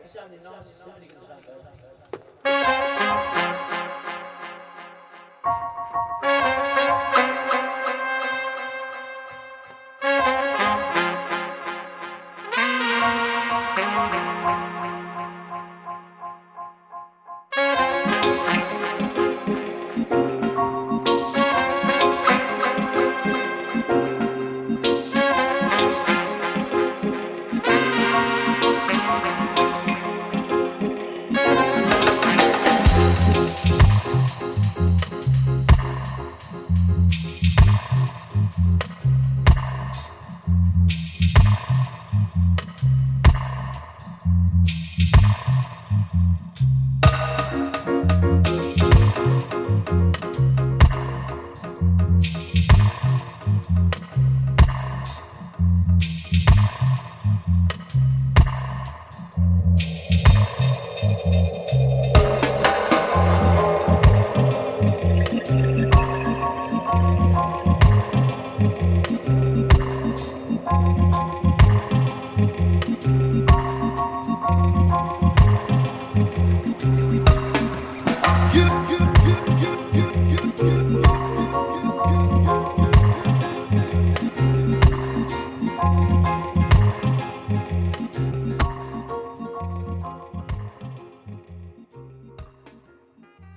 sounding nice. It's sounding going to sound good.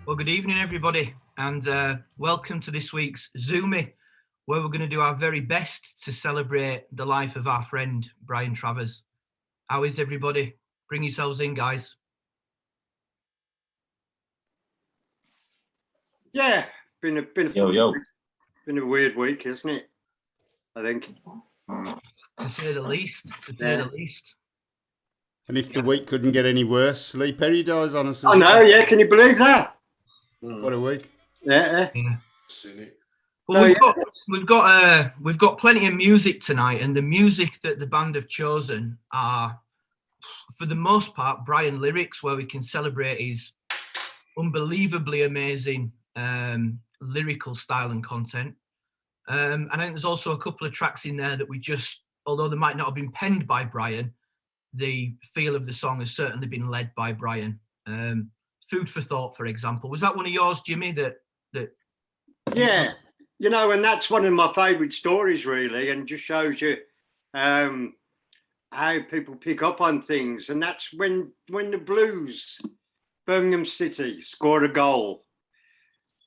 Well, good evening, everybody, and welcome to this week's Zoomy, where we're going to do our very best to celebrate the life of our friend, Brian Travers. How is everybody? Bring yourselves in, guys. Yeah, been a weird week, isn't it? I think. To say the least, the least. And if the week couldn't get any worse, Lee Perry dies on us. I know, yeah, can you believe that? What a week. Yeah. Well, we've got plenty of music tonight, and the music that the band have chosen are, for the most part, Brian lyrics, where we can celebrate his unbelievably amazing lyrical style and content. And I think there's also a couple of tracks in there that we just, although they might not have been penned by Brian, the feel of the song has certainly been led by Brian. Food for Thought, for example. Was that one of yours, Jimmy? Yeah, you know, and that's one of my favourite stories, really, and just shows you how people pick up on things. And that's when the Blues, Birmingham City, scored a goal,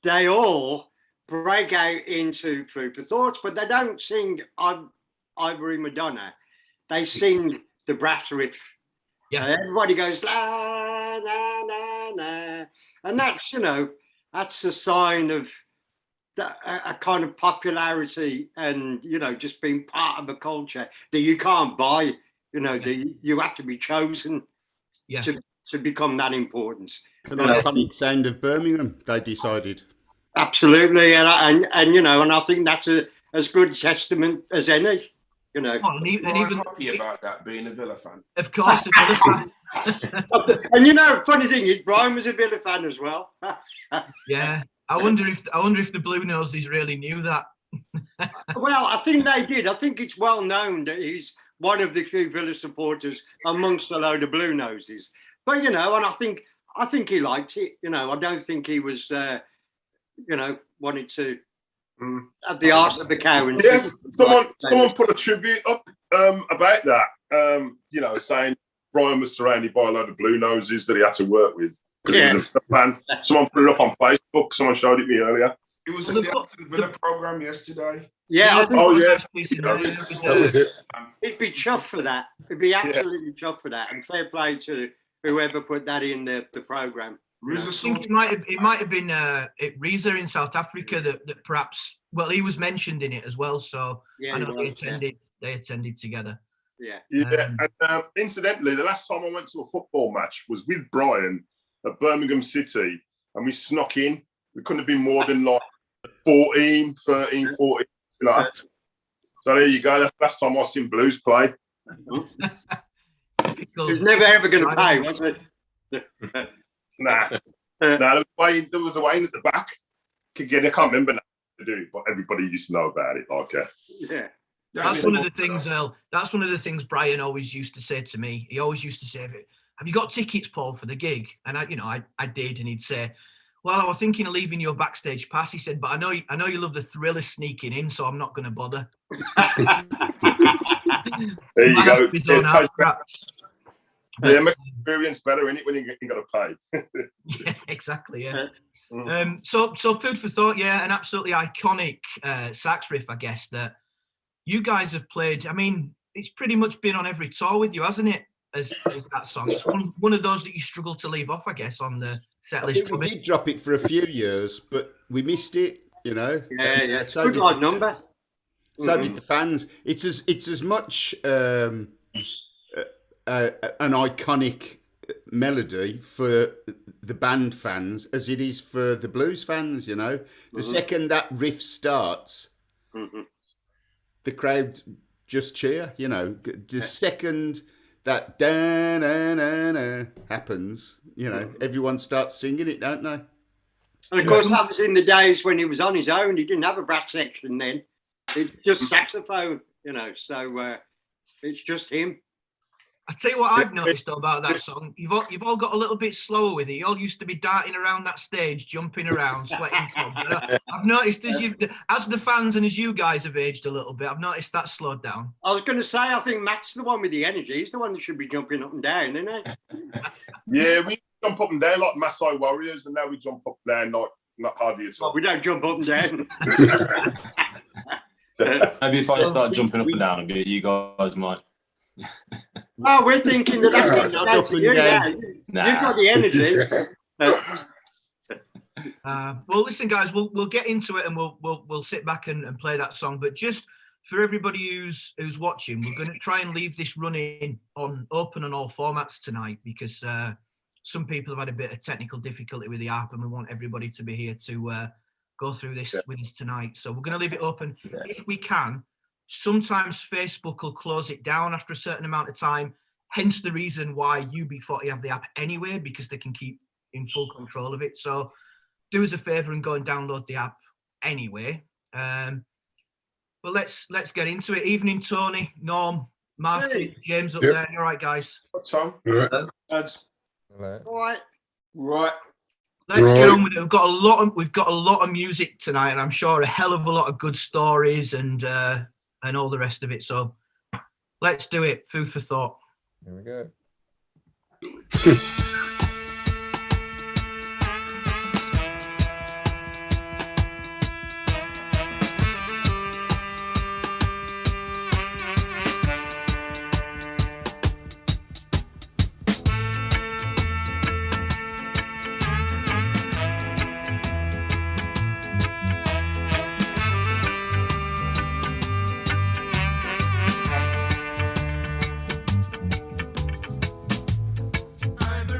they all break out into Food for Thoughts, but they don't sing Ivory Madonna. They sing the brass riff. Yeah. Everybody goes la la la la, and that's, you know, that's a sign of a kind of popularity and, you know, just being part of a culture that you can't buy. You know, you have to be chosen to become that important. An iconic sound of Birmingham, they decided. Absolutely, and you know, and I think that's as good testament as any. You know, and even happy about that, being a Villa fan. Of course, a Villa fan. And you know, funny thing is, Brian was a Villa fan as well. Yeah, I wonder if the Blue Noses really knew that. Well, I think they did. I think it's well known that he's one of the few Villa supporters amongst a load of Blue Noses. But you know, and I think he liked it. You know, I don't think he was, you know, wanted to. At the arse of the cow. And yeah, someone put a tribute up about that. You know, saying Brian was surrounded by a load of Blue Noses that he had to work with because he was a fan. Someone put it up on Facebook. Someone showed it me earlier. It was in the Aston Villa program yesterday. Yeah. That was it. He'd be chuffed for that. He'd be absolutely chuffed for that. And fair play to whoever put that in the program. I think it might have been Reza in South Africa that perhaps, well, he was mentioned in it as well. So I know they attended together. Yeah. And incidentally, the last time I went to a football match was with Brian at Birmingham City, and we snuck in. We couldn't have been more than like 13, 14. Like that. So there you go. That's the last time I've seen Blues play. It was never ever going to pay, was it? Nah, there was a Wayne at the back. Again, I can't remember now to do, but everybody used to know about it. Yeah. That's one of the things, Earl. That's one of the things Brian always used to say to me. He always used to say, have you got tickets, Paul, for the gig? And I did, and he'd say, well, I was thinking of leaving you a backstage pass. He said, but I know you love the thrill of sneaking in, so I'm not going to bother. There you go. Yeah, makes the experience better, innit, when you got to pay. Yeah, exactly. Yeah. So food for thought. Yeah, an absolutely iconic sax riff, I guess, that you guys have played. I mean, it's pretty much been on every tour with you, hasn't it? As that song, it's one of those that you struggle to leave off, I guess, on the set list. We did drop it for a few years, but we missed it. Yeah. So Good did odd the number. fans. So did the fans. It's as much an iconic melody for the band fans as it is for the blues fans. The second that riff starts, the crowd just cheer. The second that da-na-na-na happens, everyone starts singing it, don't they? And of course, that was in the days when he was on his own. He didn't have a brass section then. It's just saxophone, so it's just him. I tell you what I've noticed though about that song, you've all got a little bit slower with it. You all used to be darting around that stage, jumping around, sweating clubs. I've noticed as the fans and as you guys have aged a little bit, I've noticed that slowed down. I was going to say, I think Matt's the one with the energy. He's the one that should be jumping up and down, isn't he? Yeah, we jump up and down like Maasai warriors, and now we jump up and down like not hardly at all. Well, we don't jump up and down. Maybe if I start jumping up and down a bit, you guys might. Oh, we're thinking that that's Not up and down. Nah. You've got the energy. Well, listen, guys, we'll get into it and we'll sit back and play that song. But just for everybody who's watching, we're going to try and leave this running open on all formats tonight because some people have had a bit of technical difficulty with the app, and we want everybody to be here to go through this with us tonight. So we're going to leave it open if we can. Sometimes Facebook will close it down after a certain amount of time, hence the reason why UB40 have the app anyway, because they can keep in full control of it. So do us a favor and go and download the app anyway. But let's get into it. Evening, Tony, Norm, Martin, James up there. You all right, guys? What, Tom? Right. All right. Let's get on with it. We've got a lot of music tonight, and I'm sure a hell of a lot of good stories and all the rest of it. So let's do it. Food for thought. Here we go. I'm a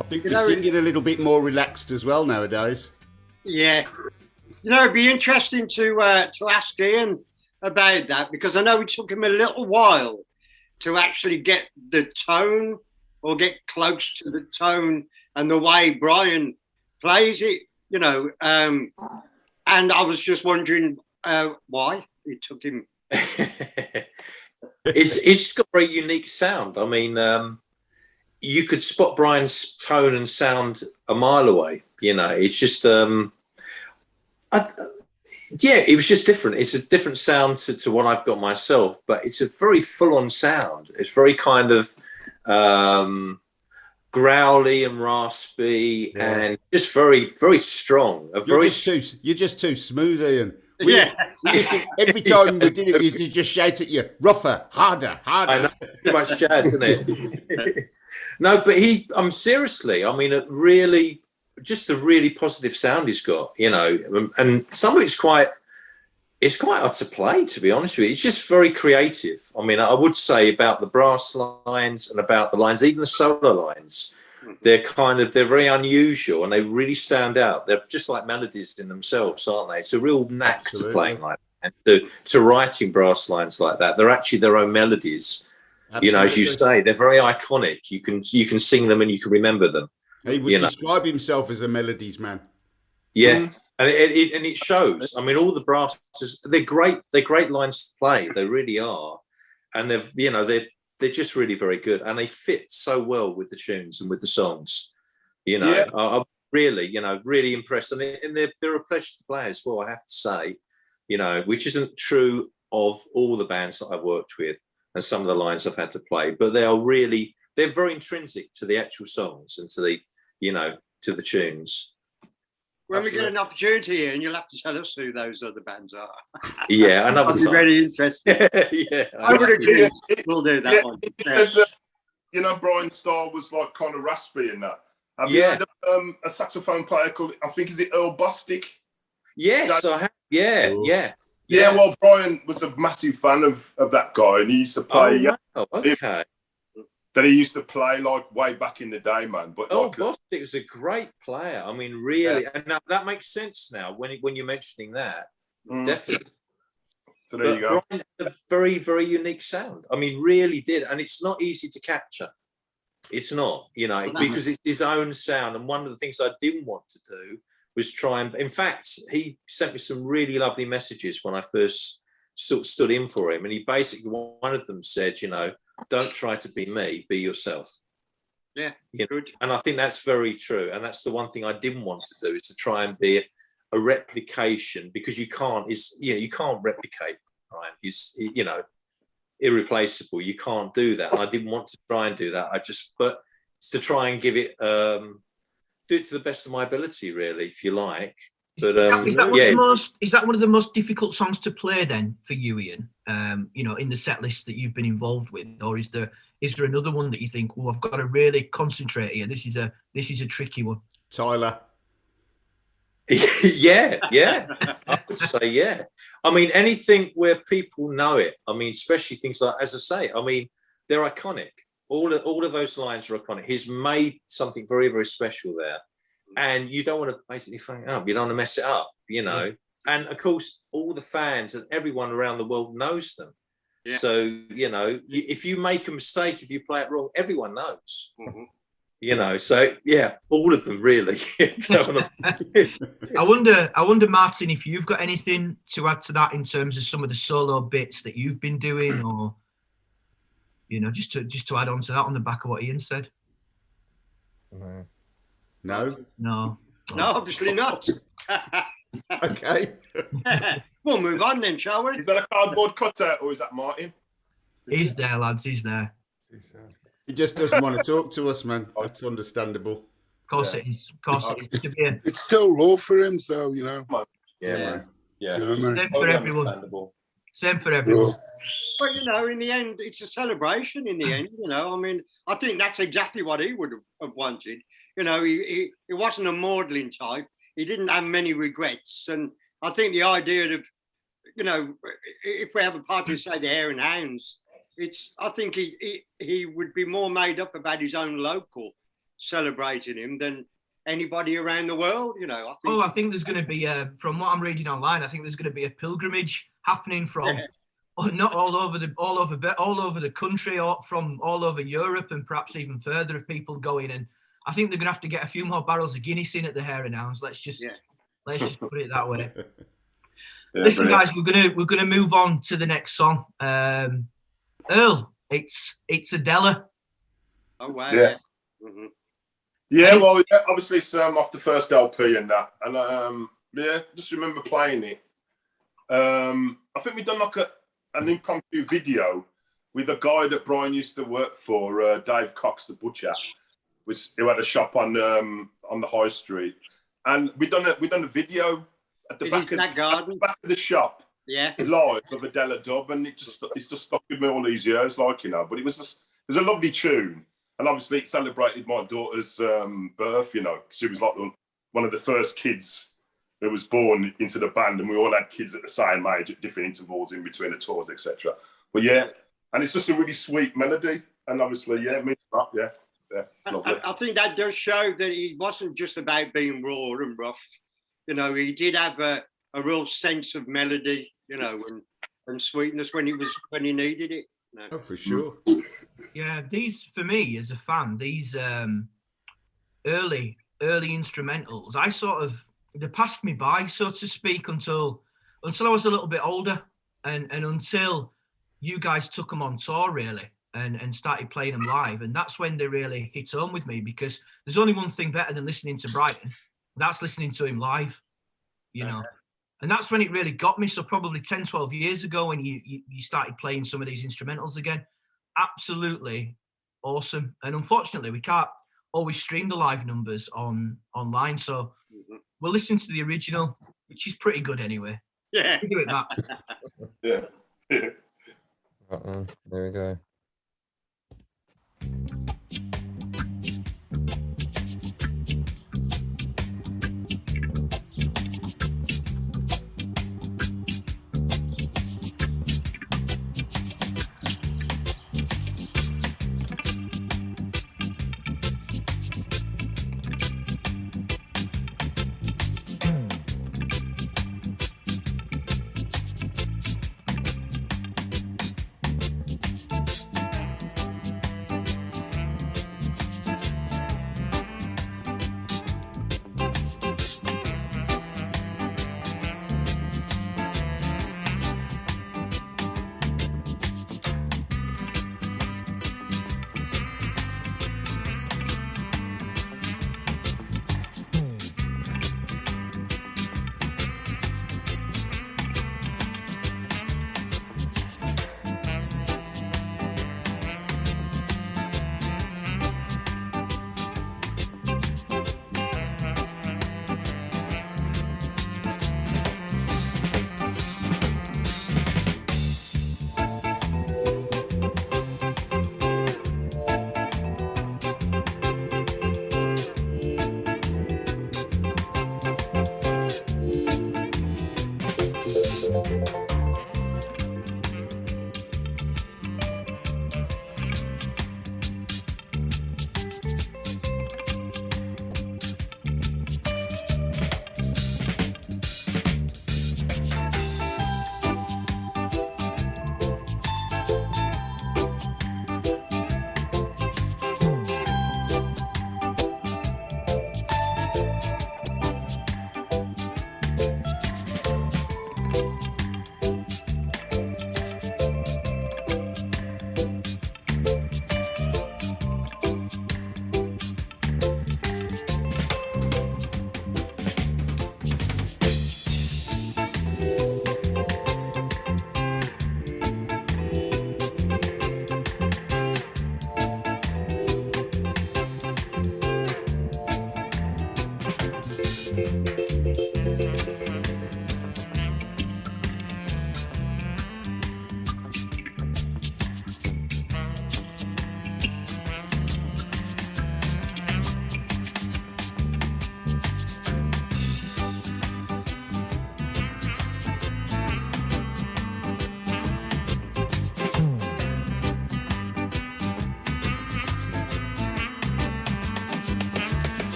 I think You you're know, singing a little bit more relaxed as well nowadays. Yeah. You know, it'd be interesting to ask Ian about that, because I know it took him a little while to actually get the tone or get close to the tone and the way Brian plays it, you know. And I was just wondering why it took him. It's got a very unique sound. I mean, you could spot Brian's tone and sound a mile away. You know, it's just, yeah, it was just different. It's a different sound to what I've got myself, but it's a very full-on sound. It's very kind of growly and raspy, and just very, very strong. You're just too smooth, Ian. Every Yeah. time we did it, we just shout at you, rougher, harder. I know, too much jazz, isn't it? No, but seriously, I mean, just a really positive sound he's got, you know, and some of it's quite hard to play, to be honest with you. It's just very creative. I mean, I would say about the brass lines and about the lines, even the solo lines, they're very unusual and they really stand out. They're just like melodies in themselves, aren't they? It's a real knack to playing like that and to writing brass lines like that. They're actually their own melodies. Absolutely. You know, as you say, they're very iconic. You can sing them and you can remember them. He would describe himself as a melodies man. Yeah, and it shows. I mean, all the brasses, they're great. They're great lines to play. They really are, and they're just really very good, and they fit so well with the tunes and with the songs. You know, I'm really impressed, and they're a pleasure to play as well. I have to say, you know, which isn't true of all the bands that I've worked with, and some of the lines I've had to play, but they're very intrinsic to the actual songs and to the tunes. When we get an opportunity here, and you'll have to tell us who those other bands are. Yeah, another That'd be very interesting. Yeah, I would agree. We'll do that one. Because, you know, Brian's style was like kind of raspy and that. Have you heard of a saxophone player called, I think, is it Earl Bostic? Yes, I have. Yeah. Yeah, well, Brian was a massive fan of that guy, and he used to play. Oh, wow. Okay. That he used to play like way back in the day, man. But Bostic was a great player. I mean, really, and now that makes sense now when you're mentioning that. Definitely. So there you go. Brian had a very, very unique sound. I mean, really did, and it's not easy to capture. It's not, you know, because it's his own sound. And one of the things I didn't want to do was try and. In fact, he sent me some really lovely messages when I first stood in for him, and he basically, one of them said, you know, don't try to be me, be yourself. Yeah, good. And I think that's very true. And that's the one thing I didn't want to do, is to try and be a replication, because you can't replicate, right? You know, irreplaceable. You can't do that. And I didn't want to try and do that. But to try and give it, do it to the best of my ability, really, if you like. But is that one of the most difficult songs to play then for you, Ian? You know, in the set list that you've been involved with, or is there another one that you think, oh, I've got to really concentrate here? This is a tricky one. Tyler. yeah, I would say yeah. I mean, anything where people know it. I mean, especially things like, as I say, I mean, they're iconic. All of those lines are iconic. He's made something very, very special there. And you don't want to basically fuck it up. You don't want to mess it up, you know. And of course, all the fans and everyone around the world knows them. Yeah. So, you know, if you make a mistake, if you play it wrong, everyone knows. You know, so yeah, all of them really. I wonder, Martin, if you've got anything to add to that in terms of some of the solo bits that you've been doing, or you know, just to add on to that on the back of what Ian said. No, obviously not. Okay. We'll move on then, shall we? Is that a cardboard cutout, or is that Martin? He's there, lads. He's there. He just doesn't want to talk to us, man. That's understandable. Of course it is. Of course it is. It's still raw for him, so you know. Yeah. You know what I mean? Same for everyone. Same for everyone. But you know, in the end, it's a celebration. In the end, you know, I mean, I think that's exactly what he would have wanted. You know, he wasn't a maudlin type. He didn't have many regrets. And I think the idea of, you know, if we have a party, say the Hare and Hounds, I think he would be more made up about his own local celebrating him than anybody around the world. You know, I think there's going to be from what I'm reading online, I think there's going to be a pilgrimage happening from not all over the country, or from all over Europe, and perhaps even further of people going. And I think they're going to have to get a few more barrels of Guinness in at the Hare and Hounds. Let's just put it that way. Listen, guys, we're gonna move on to the next song. Earl, it's Adella. Oh wow! Yeah. Mm-hmm. Yeah, well, obviously it's off the first LP and that, and just remember playing it. I think we done like an impromptu video with a guy that Brian used to work for, Dave Cox, the butcher, who had a shop on the high street, and we done a video at the back of the shop, live of Adella dub, and it's just stuck with me all these years, like, you know. But it was a lovely tune, and obviously it celebrated my daughter's birth. You know, she was like one of the first kids that was born into the band, and we all had kids at the same age at different intervals in between the tours, etc. But yeah, and it's just a really sweet melody, and obviously, it's lovely. I think that does show that he wasn't just about being raw and rough. You know, he did have a real sense of melody, you know, and sweetness when he needed it. No. Oh, for sure. Yeah, these, for me as a fan, these early instrumentals, they passed me by, so to speak, until I was a little bit older, and until you guys took them on tour, really, and started playing them live. And that's when they really hit home with me, because there's only one thing better than listening to Brighton. That's listening to him live, you know. And that's when it really got me. So probably 10, 12 years ago, when you started playing some of these instrumentals again. Absolutely awesome. And unfortunately, we can't always stream the live numbers online. So we'll listen to the original, which is pretty good anyway. Yeah. We'll do it, Matt. Yeah. There we go.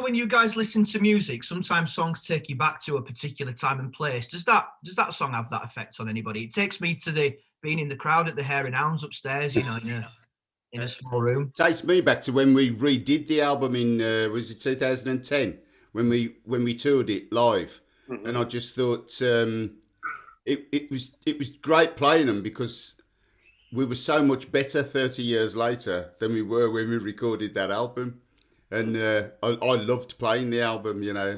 when you guys listen to music, sometimes songs take you back to a particular time and place. Does that song have that effect on anybody? It takes me to being in the crowd at the Hare and Hounds upstairs, you know, in a small room. Takes me back to when we redid the album in was it 2010 when we toured it live, and I just thought it was great playing them because we were so much better 30 years later than we were when we recorded that album. And I loved playing the album, you know.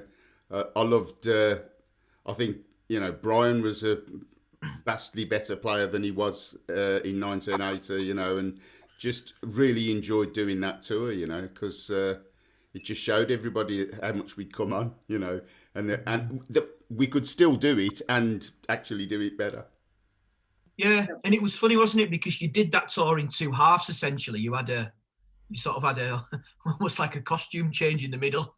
I loved, I think, you know, Brian was a vastly better player than he was in 1980, you know, and just really enjoyed doing that tour, you know, because it just showed everybody how much we'd come on, you know, and we could still do it and actually do it better. Yeah, and it was funny, wasn't it? Because you did that tour in two halves, essentially. You sort of had almost like a costume change in the middle.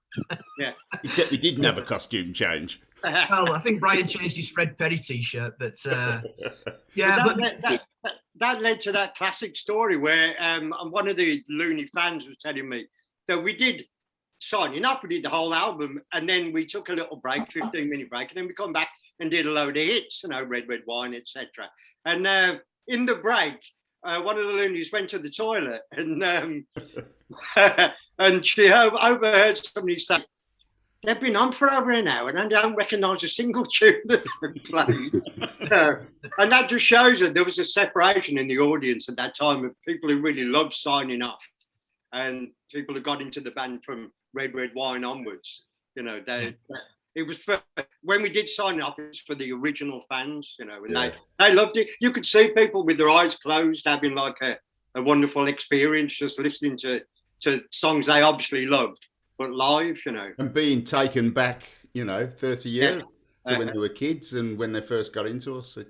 Yeah. Except we didn't have a costume change. Well, I think Brian changed his Fred Perry t-shirt, but yeah. That led to that classic story where one of the Looney fans was telling me that we did signing up, we did the whole album, and then we took a little break, 15-minute break, and then we come back and did a load of hits, you know, Red Wine, etc. And in the break, one of the Loonies went to the toilet and and she overheard somebody say, "They've been on for over an hour and I don't recognise a single tune that they've played." And that just shows that there was a separation in the audience at that time of people who really loved signing off and people who got into the band from Red Wine onwards. You know, it was for, when we did sign up, it was for the original fans, you know, and they loved it. You could see people with their eyes closed having like a wonderful experience just listening to songs they obviously loved, but live, you know. And being taken back, you know, 30 years to when they were kids and when they first got into us. It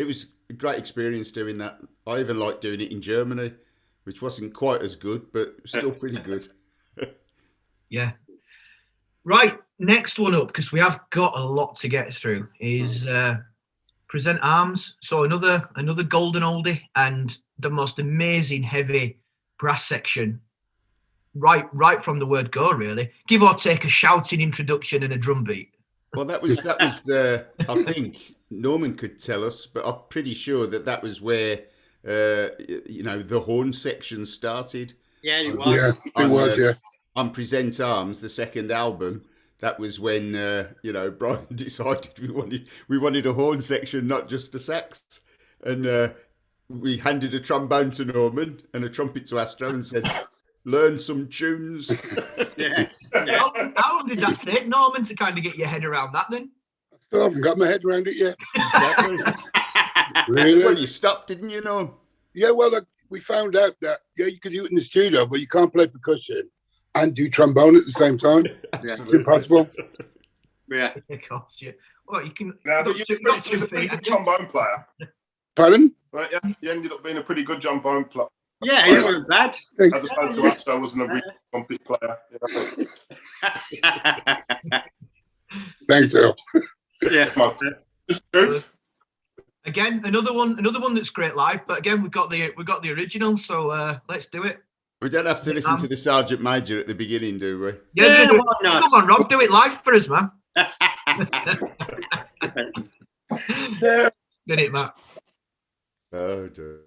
was a great experience doing that. I even liked doing it in Germany, which wasn't quite as good, but still pretty good. Yeah. Right, next one up, because we have got a lot to get through, is Present Arms. So another golden oldie and the most amazing heavy brass section, right from the word go, really. Give or take a shouting introduction and a drum beat. Well, that was the, I think Norman could tell us, but I'm pretty sure that was where, you know, the horn section started. Yeah, it was. Yeah, it was, yeah. On Present Arms, the second album, that was when you know, Brian decided we wanted a horn section, not just a sax, and we handed a trombone to Norman and a trumpet to Astro and said, "Learn some tunes." Yeah. How long did that take, Norman, to kind of get your head around that then? I still haven't got my head around it yet. Exactly. Really? Well, you stopped, didn't you, Norm? Yeah, well, we found out that, you could do it in the studio, but you can't play percussion and do trombone at the same time. It's impossible. Yeah. Of course, yeah. Well, you can. Now, but you was a pretty good trombone player. Pardon? Right, yeah, you ended up being a pretty good trombone player. Yeah, he wasn't bad. Thanks. As opposed to Astro wasn't a real trumpet player. Thanks, Earl. Yeah. Just truth. Again, another one that's great live. But again, we've got the original, so let's do it. We don't have to listen to the Sergeant Major at the beginning, do we? Yeah, why not? Come on, Rob, do it live for us, man. Get it, Matt. Oh, dear.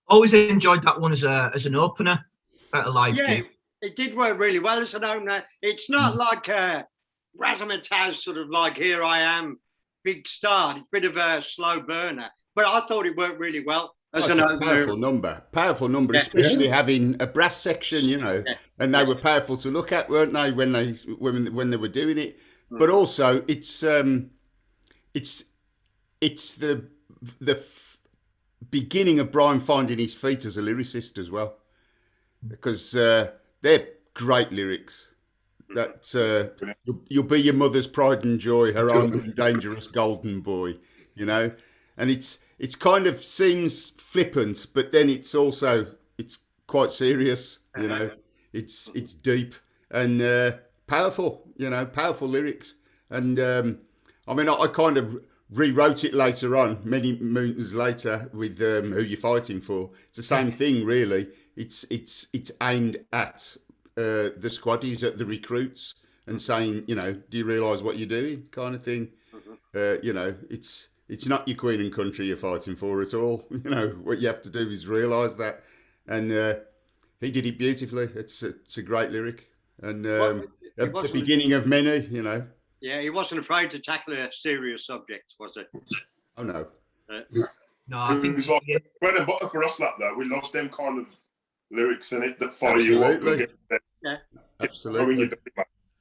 Always enjoyed that one as an opener at a live Yeah, gig. it did work really well as an opener. It's not like Razzmatazz, sort of like Here I Am, big start. It's a bit of a slow burner, but I thought it worked really well as an opener. Powerful number, Yeah. especially having a brass section, you know, and they were powerful to look at, weren't they, when they were doing it? But also, it's the beginning of Brian finding his feet as a lyricist as well, because they're great lyrics. That you'll be your mother's pride and joy, her armed and dangerous golden boy, you know, and it's kind of seems flippant, but then it's quite serious, you know. It's deep and powerful, you know, powerful lyrics. And I mean, I kind of rewrote it later on, many moons later, with Who You're Fighting For. It's the same thing, really. It's aimed at the squaddies, at the recruits, and saying, you know, do you realise what you're doing, kind of thing. You know, it's not your queen and country you're fighting for at all. You know, what you have to do is realise that. And he did it beautifully. It's a great lyric. And at the beginning of many, you know. Yeah, he wasn't afraid to tackle a serious subject, was it? Oh, no. No, I think it was like bread and butter for us, that though. We love them kind of lyrics in it that fire you up. Yeah, absolutely. You know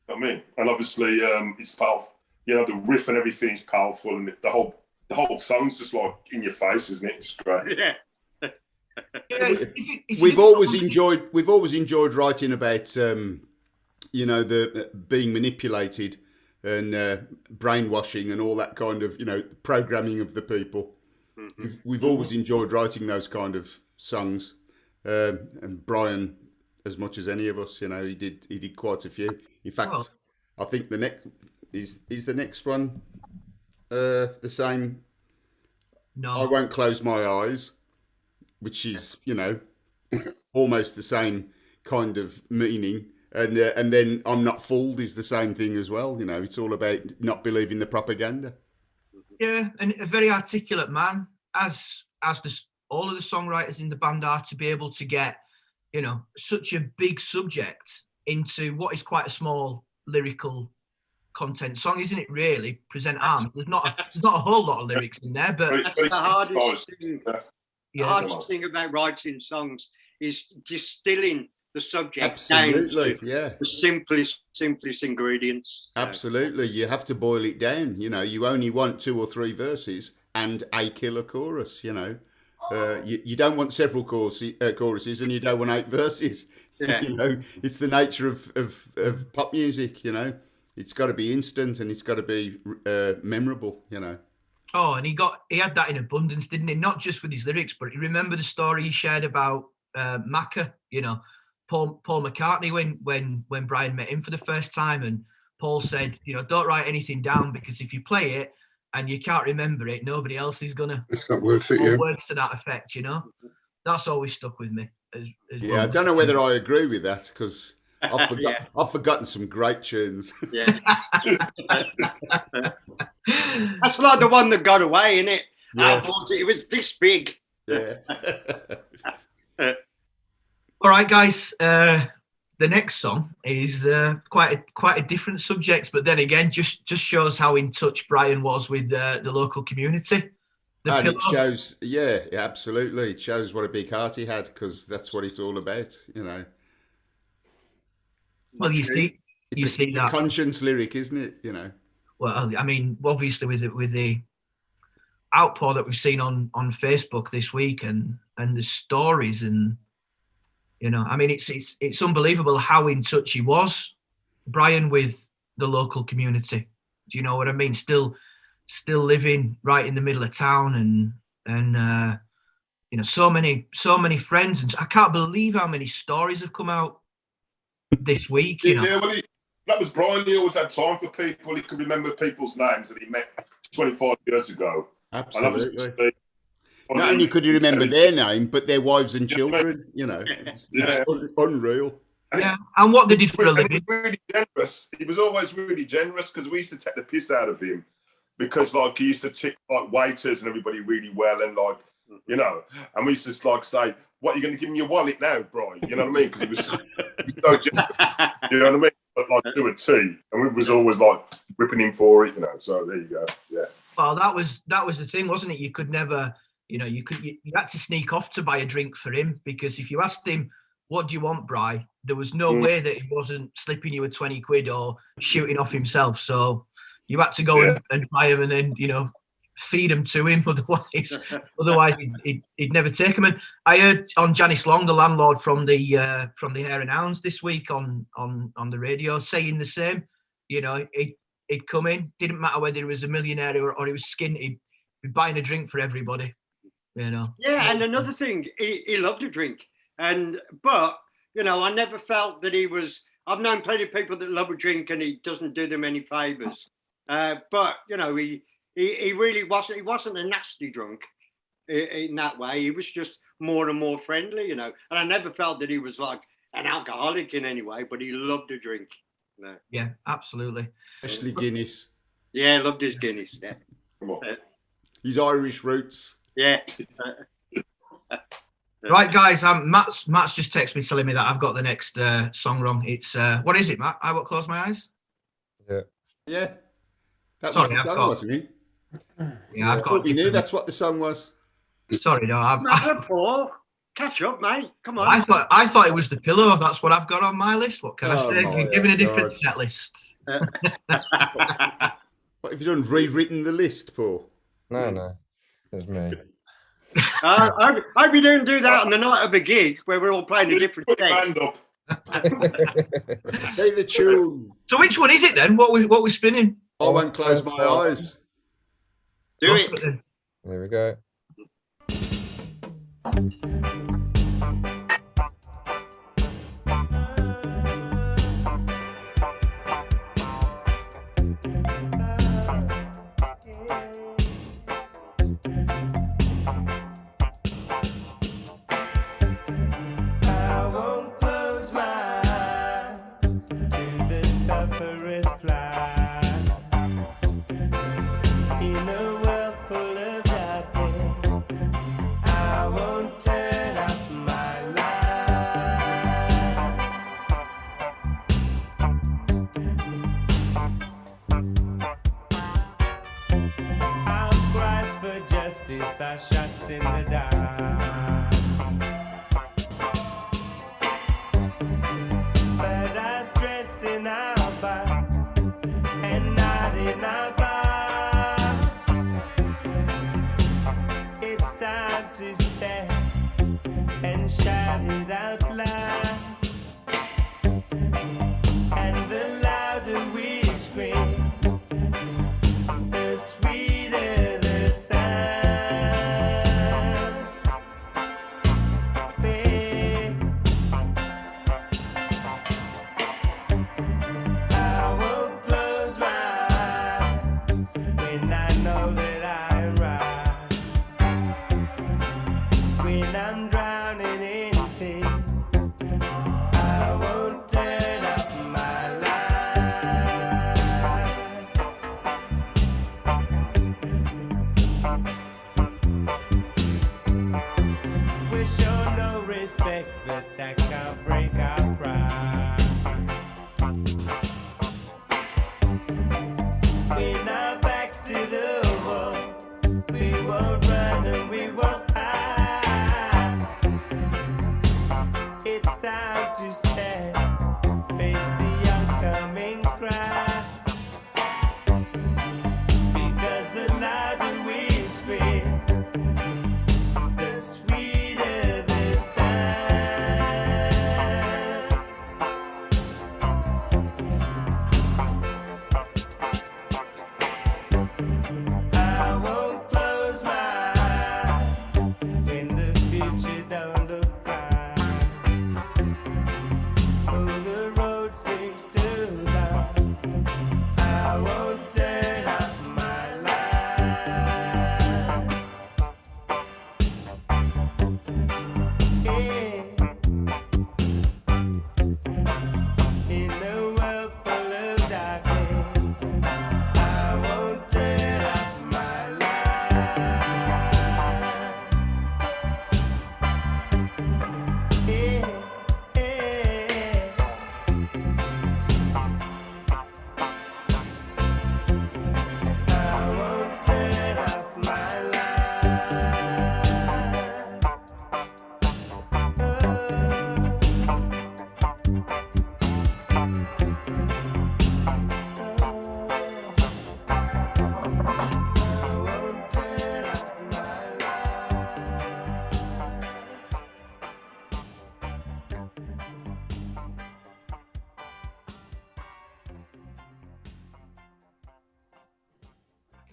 what I mean? And obviously, it's powerful. You know, the riff and everything is powerful, and the whole song's just like in your face, isn't it? It's great. Yeah. We've always enjoyed writing about, you know, the being manipulated and brainwashing and all that kind of, you know, programming of the people. We've always enjoyed writing those kind of songs, and Brian, as much as any of us, you know, he did quite a few. In fact, I think the next is the next one the same. No, I Won't Close My Eyes, which is, you know, almost the same kind of meaning. And then I'm Not Fooled is the same thing as well. You know, it's all about not believing the propaganda. Yeah, and a very articulate man, as all of the songwriters in the band are, to be able to get, you know, such a big subject into what is quite a small lyrical content song, isn't it? Really, Present Arms. There's not a whole lot of lyrics in there, but that's the hardest thing. Yeah. The hardest thing about writing songs is distilling the subject Absolutely, down to yeah. the simplest ingredients. Absolutely, you have to boil it down. You know, you only want 2 or 3 verses and a killer chorus. You know, you don't want several choruses, and you don't want 8 verses. Yeah. You know, it's the nature of pop music. You know, it's got to be instant and it's got to be memorable. You know. Oh, and he had that in abundance, didn't he? Not just with his lyrics, but you remember the story he shared about Macca, you know, Paul McCartney when Brian met him for the first time, and Paul said, you know, don't write anything down, because if you play it and you can't remember it, nobody else is gonna. It's not worth it. Yeah. Words to that effect, you know. That's always stuck with me. As yeah, I don't know whether I agree with that, because I've forgotten some great tunes. Yeah. That's like the one that got away, isn't it? Yeah. It was this big. Yeah. All right, guys. The next song is quite a different subject, but then again, just shows how in touch Brian was with the local community. And it shows, yeah, absolutely. It shows what a big heart he had, because that's what it's all about, you know. Well, you see It's that a conscience lyric, isn't it? You know. Well, I mean, obviously with the outpour that we've seen on Facebook this week, and the stories, and you know, I mean, it's unbelievable how in touch he was, Brian, with the local community. Do you know what I mean? Still living right in the middle of town, and you know, so many friends, and I can't believe how many stories have come out this week. You know? Yeah, well, that was Brian. He always had time for people. He could remember people's names that he met 25 years ago. Absolutely. Not only could you remember their name, but their wives and children. You know, yeah. Unreal. Yeah, and what they did for a living. He was really generous. He was always really generous, because we used to take the piss out of him, because like he used to tip like waiters and everybody really well, and like you know. And we used to just like say, "What, are you going to give me your wallet now, Brian?" You know what I mean? Because it was so generous, you know what I mean? But like do a tea, and we was always like ripping him for it, you know. So there you go. Yeah. Well, that was the thing, wasn't it? You could never, you know, you had to sneak off to buy a drink for him, because if you asked him, "What do you want, Bri?" there was no way that he wasn't slipping you a 20 quid or shooting off himself. So you had to go and buy him, and then, you know, feed him to him. Otherwise he'd never take him. And I heard on Janice Long, the landlord from the Hare and Hounds this week on the radio, saying the same. You know, he'd come in, didn't matter whether he was a millionaire or he was skint, he'd be buying a drink for everybody, you know. Yeah, and another thing, he loved to drink. But, you know, I never felt that he was, I've known plenty of people that love a drink and he doesn't do them any favours. But, you know, he really wasn't, he wasn't a nasty drunk in that way. He was just more and more friendly, you know. And I never felt that he was like an alcoholic in any way, but he loved to drink. No. Yeah, absolutely. Especially Guinness. Yeah, loved his Guinness, yeah. Come on. His Irish roots. Yeah. Right, guys, Matt's just texted me telling me that I've got the next song wrong. It's, what is it, Matt? I Won't Close My Eyes? Yeah. That Sorry, was the I've song, got- wasn't it? Yeah, I've I got thought we knew that's what the song was. Sorry, no, Matter, Paul. Catch up, mate. Come on. I thought it was The Pillow. That's what I've got on my list. What can I Oh say? my You're giving a different God. set list. What have you done? Rewritten the list, Paul? No, it's me. I hope you don't do that on the night of a gig where we're all playing a different Put your set. hand up. Play the tune. So which one is it then? What we spinning? I won't close my eyes. Do it. There we go. I won't close my eyes to the sufferer's plight. In a world full of darkness, I won't turn off my light. Outcries for justice are shots in the dark. But I stress in our bar and not in our bar. It's time to stand and shout it out loud. And the louder we scream, the sweeter the sound. Babe, I won't close my eyes when I know that I'm right. When I'm drowning in tears, I won't turn off my light. We show no respect, but that can't break our pride. When our backs to the wall, we won't run and we won't hide. It's time to stand, face the oncoming cry. Because the louder we scream, the sweeter the sound.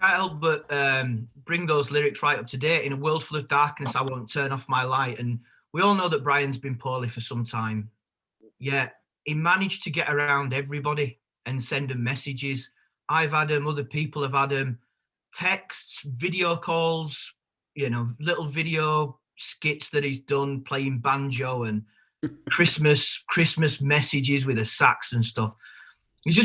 Can't help but bring those lyrics right up to date. In a world full of darkness, I won't turn off my light. And we all know that Brian's been poorly for some time. Yeah, he managed to get around everybody and send them messages. I've had them, other people have had them, texts, video calls, you know, little video skits that he's done playing banjo and Christmas messages with a sax and stuff. It was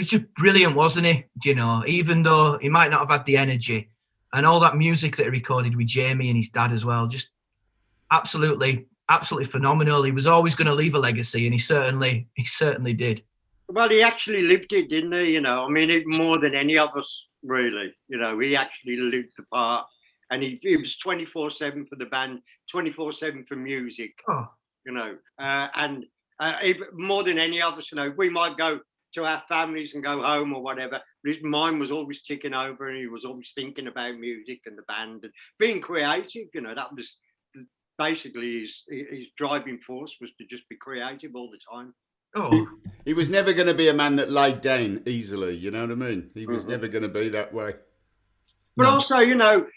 just brilliant, wasn't he? You know, even though he might not have had the energy and all that music that he recorded with Jamie and his dad as well, just absolutely phenomenal. He was always going to leave a legacy, and he certainly did. Well, he actually lived it, didn't he? You know, I mean, more than any of us, really. You know, he actually lived the part, and he was 24/7 for the band, 24/7 for music. Oh. You know, and more than any of us, you know, we might go to our families and go home or whatever, but his mind was always ticking over, and he was always thinking about music and the band and being creative. You know, that was basically his driving force, was to just be creative all the time. Oh, he was never going to be a man that laid down easily. You know what I mean? He was never going to be that way. But also, you know,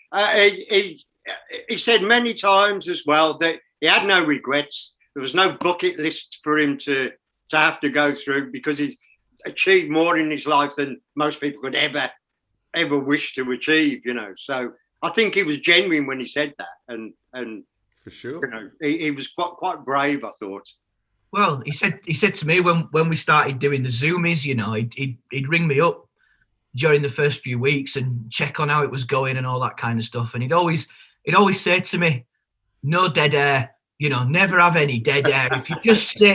he said many times as well that he had no regrets. There was no bucket list for him to have to go through, because he's achieved more in his life than most people could ever wish to achieve, you know. So I think he was genuine when he said that, and for sure, you know, he was quite brave, I thought. Well, he said to me when we started doing the Zoomies, you know, he'd ring me up during the first few weeks and check on how it was going and all that kind of stuff, and he'd always say to me, "No dead air, you know, never have any dead air. If you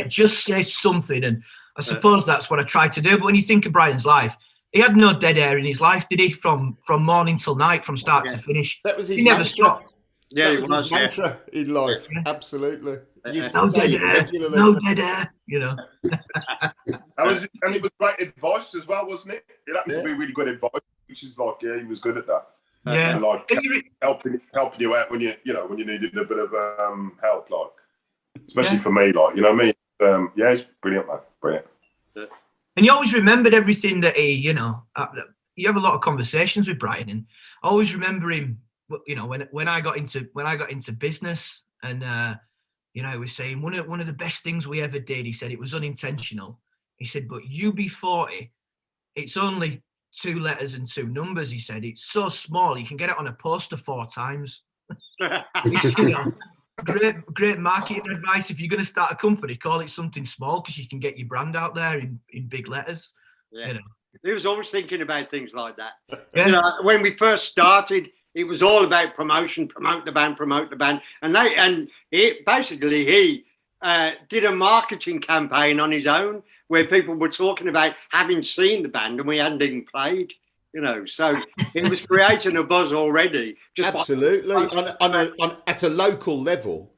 just say something." And I suppose that's what I tried to do. But when you think of Brian's life, he had no dead air in his life, did he? From morning till night, from start to finish. That was his he never mantra. stopped. Yeah, that was his mantra in life. Absolutely. No dead air. No dead air. You know. And it was great advice as well, wasn't it? It happened to be really good advice, which is like, yeah, he was good at that. Yeah. And like helping you out when you needed a bit of help, like, especially for me, like, you know what I mean? Yeah, he's brilliant, man. Brilliant. And you always remembered everything that he, you know, you have a lot of conversations with Brian, and I always remember him, you know, when I got into business, and you know, he was saying one of the best things we ever did. He said it was unintentional. He said, but UB40, it's only 2 letters and 2 numbers. He said it's so small you can get it on a poster 4 times. You know, great marketing advice. If you're going to start a company, call it something small, because you can get your brand out there in big letters. Yeah. You know. He was always thinking about things like that. Yeah. You know, when we first started, it was all about promotion, promote the band, and he did a marketing campaign on his own where people were talking about having seen the band and we hadn't even played. You know, so it was creating a buzz already. Absolutely. At a local level,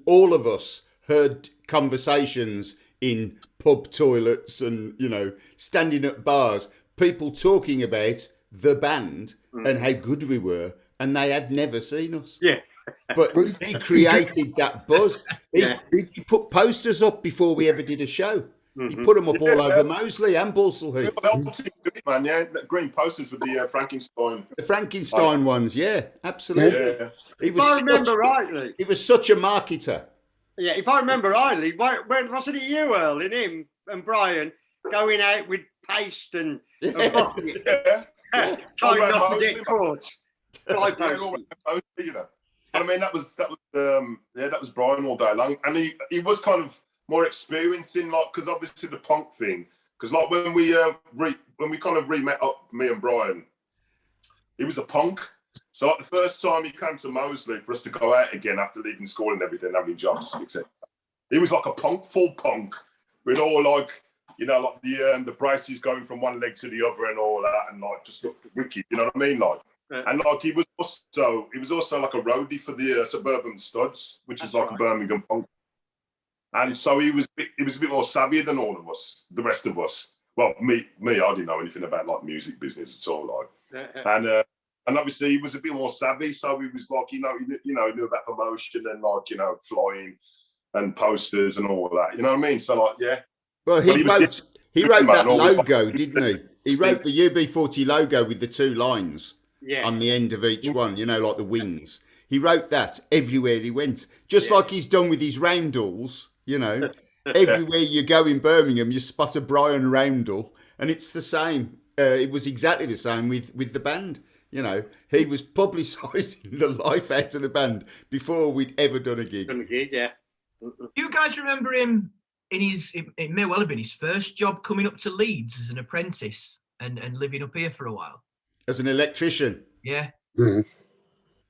all of us heard conversations in pub toilets and, you know, standing at bars, people talking about the band and how good we were, and they had never seen us. Yeah. But he created that buzz. He put posters up before we ever did a show. He put them up all over Moseley and Balsall Heath. Man, yeah, the green posters with the Frankenstein. The Frankenstein ones, yeah, absolutely. Yeah. If I remember rightly, he was such a marketer. Yeah, if I remember rightly, when wasn't it you, Earl, and him and Brian going out with paste and trying not to get caught? You know, I mean, that was Brian all day long, and he was kind of more experiencing, like, because obviously the punk thing, because like when we kind of re-met up, me and Brian, he was a punk. So like the first time he came to Moseley for us to go out again after leaving school and everything, having jobs, etc. He was like a punk, full punk, with all like, you know, like the braces going from one leg to the other and all that, and like just looked wicked, you know what I mean, like. And like he was also like a roadie for the Suburban Studs, which is like a Birmingham punk. And so he was a bit more savvy than all of us, the rest of us. Well, me, I didn't know anything about like music business at all, like. And obviously he was a bit more savvy, so he was like, he knew about promotion and like, flying and posters and all that. You know what I mean? So like, yeah. Well, he wrote that logo, didn't he? He wrote the UB40 logo with the 2 lines on the end of each one, like the wings. He wrote that everywhere he went, just like he's done with his roundels, Everywhere you go in Birmingham, you spot a Brian roundel, and it's the same. It was exactly the same with the band. He was publicising the life out of the band before we'd ever done a gig. Yeah. You guys remember him it may well have been his first job coming up to Leeds as an apprentice and living up here for a while? As an electrician? Yeah. Mm-hmm.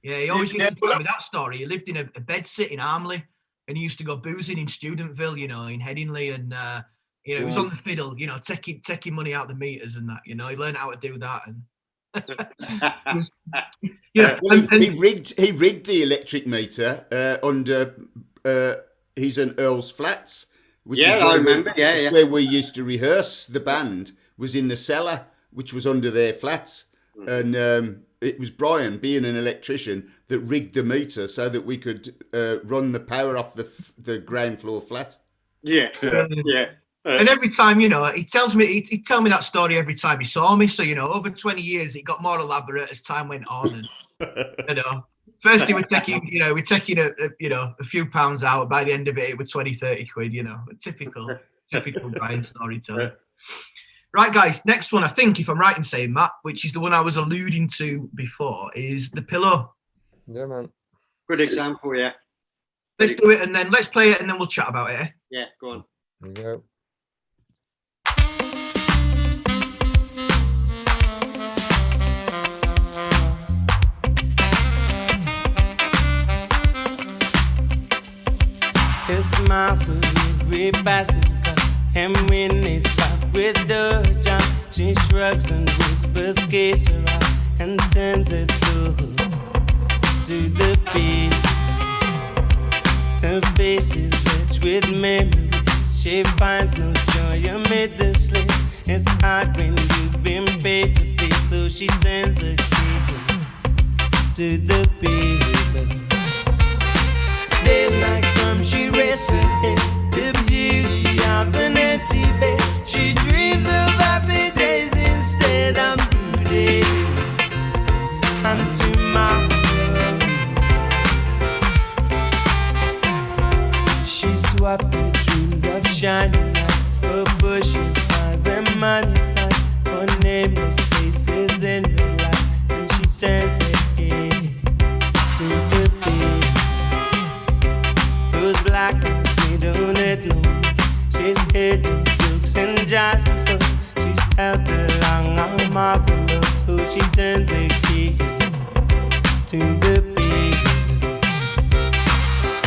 Yeah, he always used to tell me that story. He lived in a bed sit in Armley, and he used to go boozing in Studentville, in Headingley, and he was on the fiddle, taking money out the meters and that. He learned how to do that, and he rigged the electric meter under his and Earl's flats, which is I remember. Where we used to rehearse. The band was in the cellar, which was under their flats, and it was Brian, being an electrician, that rigged the meter so that we could run the power off the ground floor flat. Yeah. And every time, he'd tell me that story every time he saw me. So, over 20 years, it got more elaborate as time went on. And, first he was taking, a few pounds out. By the end of it was 20, 30 quid, a typical Brian storyteller. Right, guys, next one, I think, if I'm right in saying, Matt, which is the one I was alluding to before, is The Pillow. Yeah, man. Good example, yeah. Let's do it, and then let's play it, and then we'll chat about it, eh? Yeah, go on. Here we go. It's my food, every passing car. And when they stop with the jam, she shrugs and whispers, que sera, and turns it through to the beat. Her face is rich with memories. She finds no joy amid the sleep. It's hard when you've been paid to pay, so she turns her key to the beat. Daylight comes, she rests her head. The beauty of an empty bed. She dreams of happy days instead of brooding. And tomorrow she swapped the dreams of shining lights for bushes, fires, and money fights, for nameless faces in red light. And she turns her head to the beat. Who's black and we don't know. She's hidden jokes and jive for. She's held the long arm of love. Who she turns the key to the beat.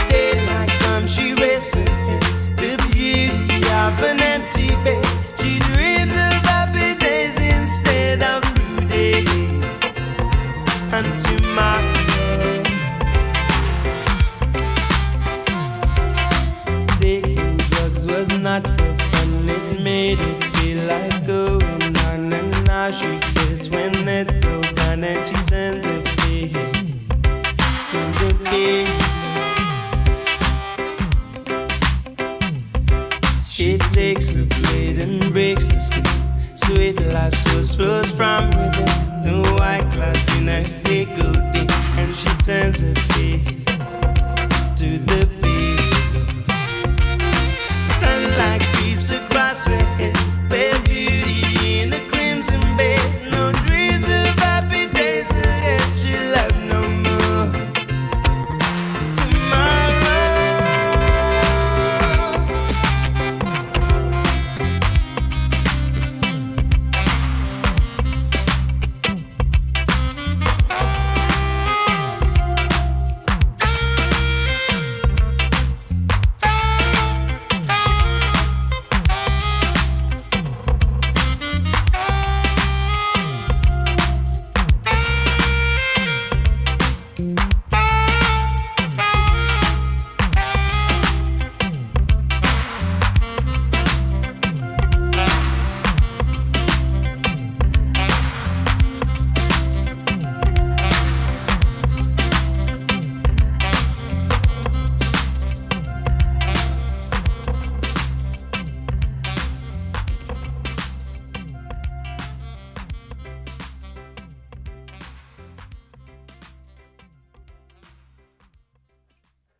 Daylight comes, she rests her head. The beauty of an empty bed. She dreams of happy days instead of brooding. And tomorrow taking drugs was not for fun. It made her feel like going on. And now she says when it's all done, and she turns her face to the beat. She takes a blade and breaks the skin. Sweet life so flows from within. The white clouds in her hair go dim, and she turns her face to the beat. Sunlight creeps across her head. Pale beauty in a crimson bed. No dreams of happy days ahead. She loved no more. Tomorrow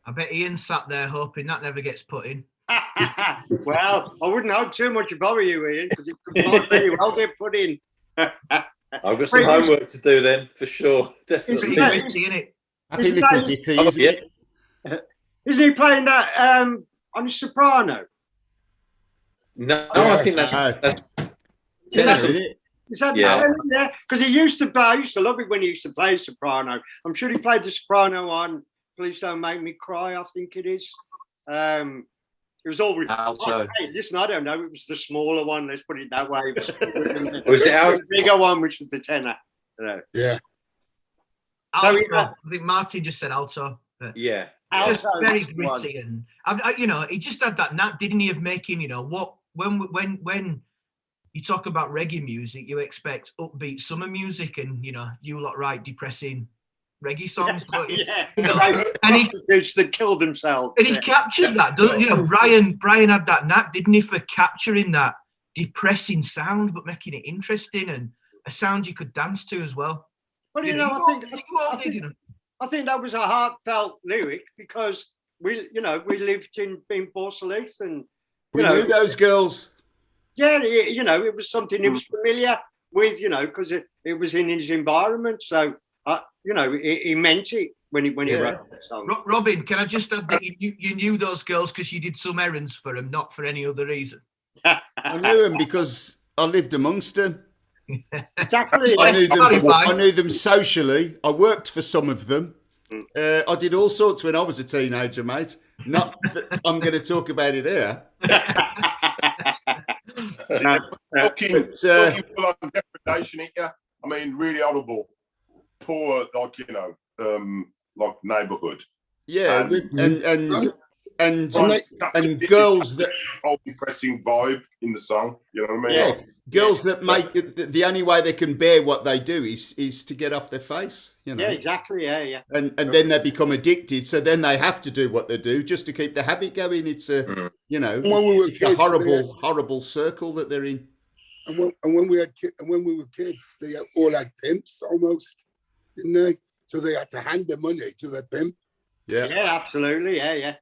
I bet Ian sat there hoping that never gets put in. Well, I wouldn't hope too much about you, Ian, because it could might very well get put in. I've got some homework to do then, for sure. Definitely. Happy little ditty, isn't it? Isn't he playing that on his soprano? No, I think that's Is that Yeah. yeah? Because he used to play. I used to love it when he used to play soprano. I'm sure he played the soprano on "Please Don't Make Me Cry." I think it is. It was all Alto. Hey, listen, I don't know. It was the smaller one. Let's put it that way. Was it out? The bigger one, which was the tenor. Yeah. Alto. So, I think Martin just said alto. Yeah. Just Alto very was the one. gritty, and you know, he just had that knack, didn't he, of making, you know, what when you talk about reggae music, you expect upbeat summer music, and you know, you lot write depressing reggae songs, but Yeah, you know, and he that killed themselves. and he captures that, doesn't you know? Brian had that knack, didn't he, for capturing that depressing sound, but making it interesting and a sound you could dance to as well. Well, you know, I think that was a heartfelt lyric because we lived in Borsalith, and We knew those girls. yeah, you know, it was something he was familiar with, you know, because it was in his environment. So, you know, he meant it when he wrote that song. Robin, can I just add that you knew those girls because you did some errands for them, not for any other reason? I knew them because I lived amongst them. Exactly. I knew them socially. I worked for some of them. I did all sorts when I was a teenager, mate. Not that I'm going to talk about it here. Talking full on depredation, ain't ya? I mean, really horrible, poor, like, you know, like neighbourhood. Yeah, and girls that whole depressing vibe in the song. You know what I mean? Yeah, girls that make the only way they can bear what they do is to get off their face. You know. Yeah, exactly. Yeah. And then they become addicted, so then they have to do what they do just to keep the habit going. It's a it's a horrible circle that they're in. And when we were kids, they all had pimps almost, didn't they? So they had to hand the money to their pimp. Yeah. Yeah, absolutely. Yeah.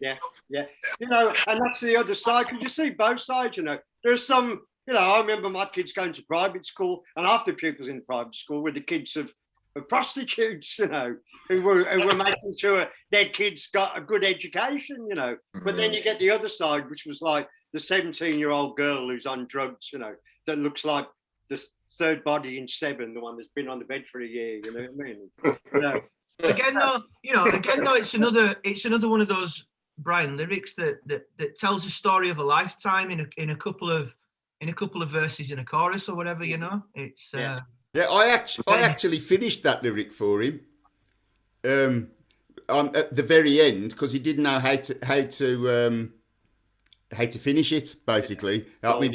You know, and that's the other side. Because you see both sides. You know, there's some. You know, I remember my kids going to private school, and after pupils in private school were the kids of prostitutes. You know, who were making sure their kids got a good education. You know, but then you get the other side, which was like the 17-year-old girl who's on drugs. You know, that looks like the third body in Seven, the one that's been on the bed for a year. You know what I mean? You know. Again, though, it's another one of those Brian lyrics that tells a story of a lifetime in a couple of verses in a chorus or whatever. You know, it's I actually finished that lyric for him at the very end because he didn't know how to finish it. Basically, I mean,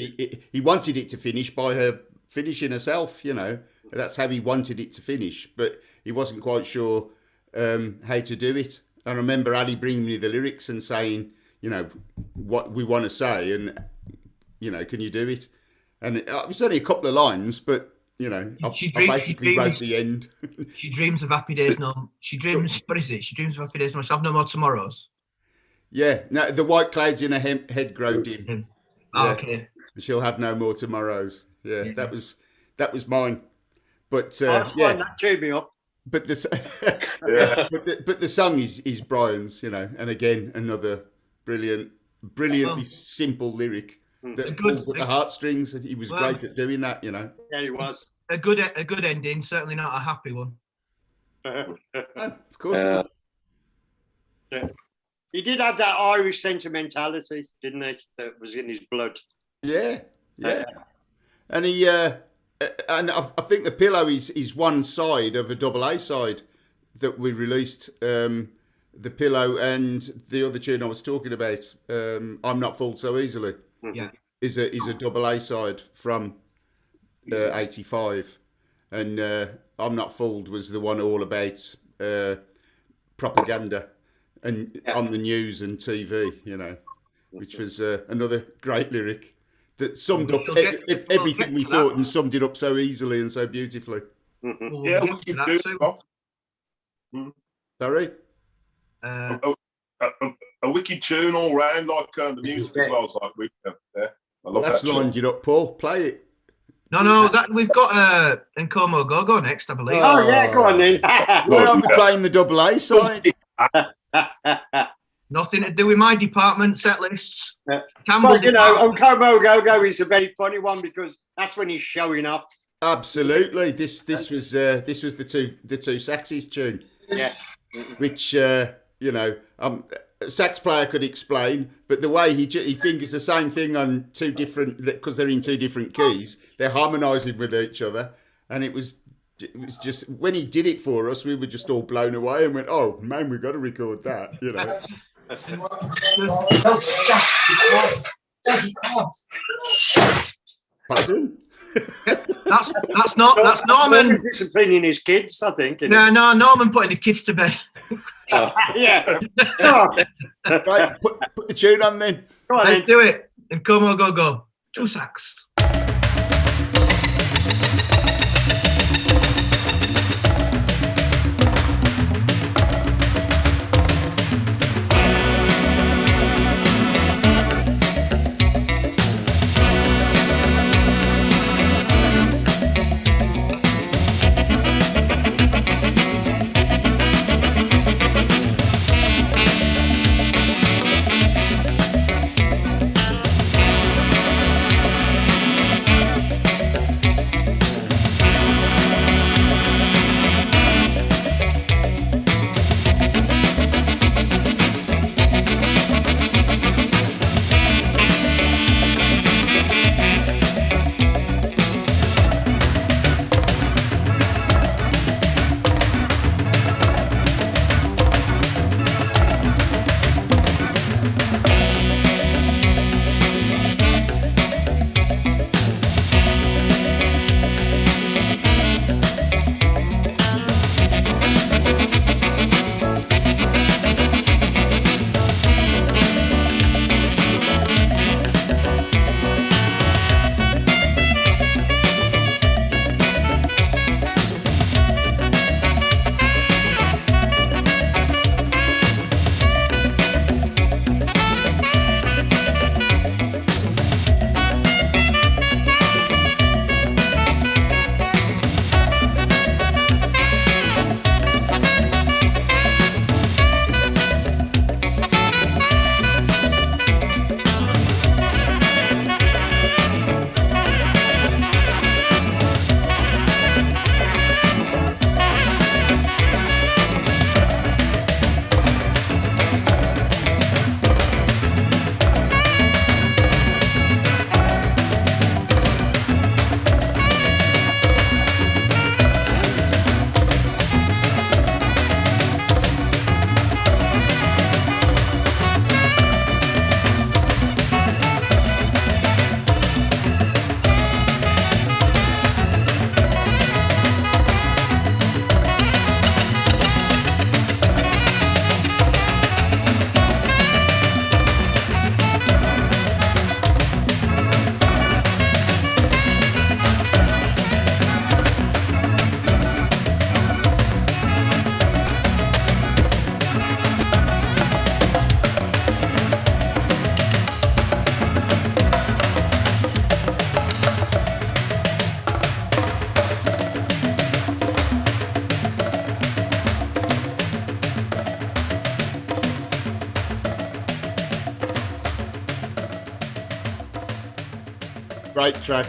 he wanted it to finish by her finishing herself. You know, that's how he wanted it to finish, but he wasn't quite sure how to do it. I remember Ali bringing me the lyrics and saying, you know, what we want to say, and you know, can you do it? And it was only a couple of lines, but you know, I basically wrote the end. She dreams of happy days. No, she dreams. What is it? She dreams of happy days. Must have no more tomorrows. Yeah, no, the white clouds in her head grow dim. Oh, okay. She'll have no more tomorrows. Yeah, that was mine. But that cheered me up. But the but the song is Brian's, you know, and again another brilliantly simple lyric that pulls at the heartstrings. And he was great at doing that, you know. Yeah, he was a good ending. Certainly not a happy one. Of course, it was. Yeah. He did have that Irish sentimentality, didn't he? That was in his blood. Yeah. And he. And I think The Pillow is one side of a double A side that we released. The Pillow and the other tune I was talking about, I'm Not Fooled So Easily, is a double A side from 85. And I'm Not Fooled was the one all about propaganda and on the news and TV, you know, which was another great lyric. That summed up everything we thought and summed it up so easily and so beautifully. Yeah, we could do that. Sorry? a wicked tune all round, like the music as well. It's like wicked. Yeah, I love That's that tune. lined you up, Paul. Play it. No, that we've got Nkomo Go next, I believe. Oh yeah, go on then. Why aren't we playing the double A side? Nothing to do with my department set lists. Campbell But you know, department. Nkomo Go is a very funny one because that's when he's showing up. Absolutely. This was the Two Saxes tune. Yeah. Which you know, a sax player could explain, but the way he fingers the same thing on two different, because they're in two different keys, they're harmonising with each other, and it was just, when he did it for us, we were just all blown away and went, oh man, we've got to record that, you know. Pardon? That's Norman disciplining his kids, I think. No, Norman putting the kids to bed. Yeah. Right, put the tune on then. Go on, Let's do it. Nkomo Go. Two Saxes. Great track.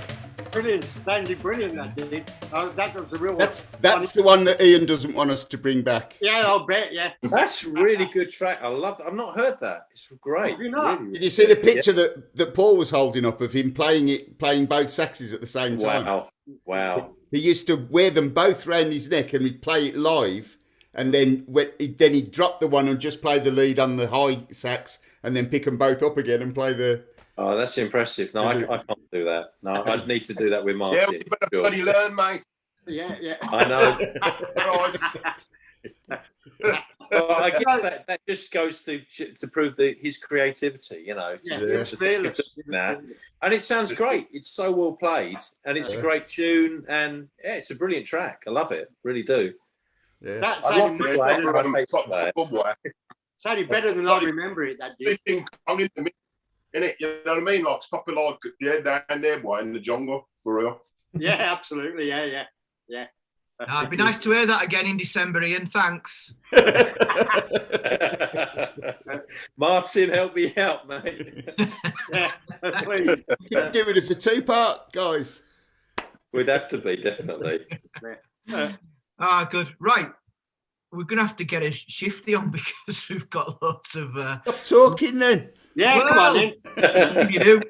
Brilliant, sounded brilliant. That did. Oh, that was the real one. That's the one that Ian doesn't want us to bring back. Yeah, I'll bet. Yeah, That's a really good track. I love. I've not heard that. It's great. Have you not? Really, Did you see the picture that Paul was holding up of him playing both saxes at the same time? Wow. He used to wear them both round his neck and we'd play it live, and then he'd drop the one and just play the lead on the high sax, and then pick them both up again and play the. Oh, that's impressive. No, I can't do that. No, I'd need to do that with Martin. Yeah, you better bloody learn, mate. Yeah. I know. Well, I guess that just goes to prove his creativity, you know. And it sounds great. It's so well played, and it's a great tune, and it's a brilliant track. I love it, really do. Yeah. I'd love to play it. only better than I remember it, that did. I'm in the middle, innit? You know what I mean? Like, it's proper like, yeah, down there, boy, in the jungle, for real. Yeah, absolutely. Yeah. It'd be nice to hear that again in December, Ian. Thanks. Martin, help me out, mate. Yeah, please. Keep giving us a 2-part, guys. We'd have to be, definitely. Good. Right. We're going to have to get a shifty on because we've got lots of... Stop talking then. Yeah, come on then. You do.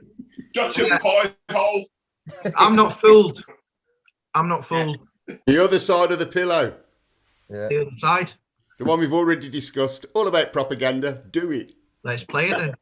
Shut your pie hole. I'm not fooled. The other side of the pillow. Yeah. The other side. The one we've already discussed. All about propaganda. Do it. Let's play it then.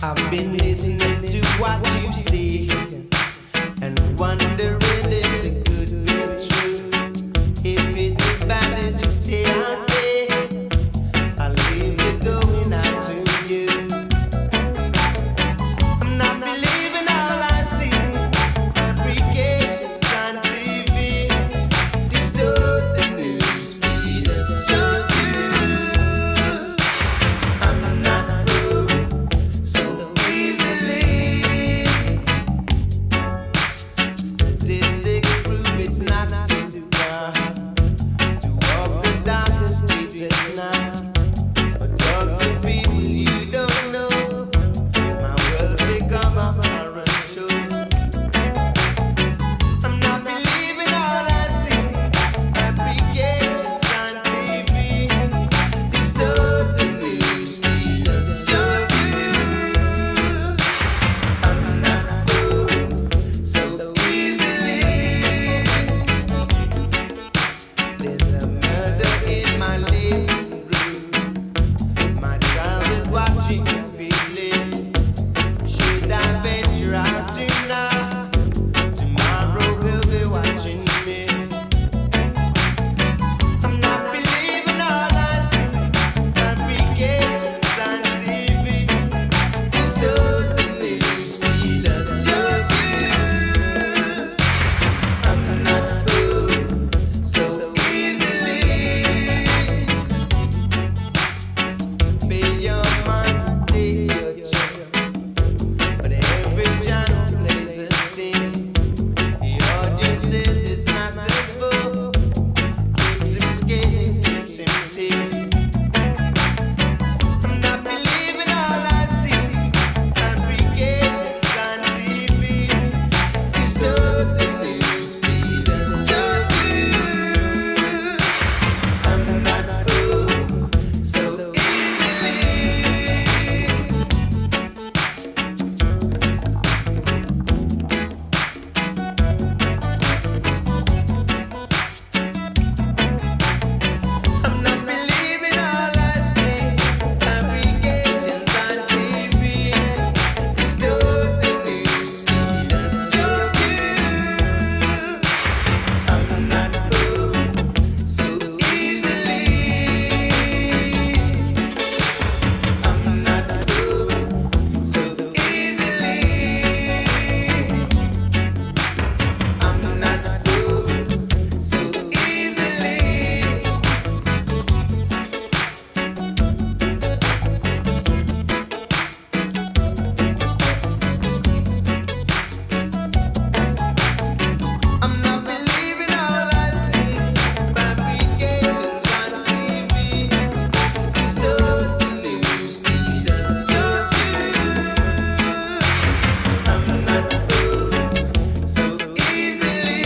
I've been listening to what you say and wondering if it could be true. If it's as bad as you say out there, I'll leave you going out to you. I'm not believing all I see. Fabrications on TV, distort the news feed us your views. I'm not fooled so easily. Statistics prove it's not too far to walk the darkest streets at night or talk to people you don't know. My world become a horror show. I'm not believing all I see. Fabrications on TV, distort the news feed us your views. I'm not fooled so easily. There's a murder in my living room. My child is watching everything. Should I venture out tonight? Tomorrow he'll be watching me. I'm not believing all I see. Fabrications on TV, distort the news feed us your views. I'm not fooled so easily. Pay your money, take your check, but every channel plays a scene. The audience is his massive fool, keeps him skating, keeps him teasing. I'm not believing all I see. Fabrications on TV, distort the news feed us your views. I'm not fooled so easily. I'm not believing all I see. Fabrications on TV, distort the news feed us your views. I'm not fooled so easily. I'm not fooled so easily. I'm not fooled so easily. I'm not believing all I see. Fabrications on TV, distort the news feed us your views. I'm not fooled so easily.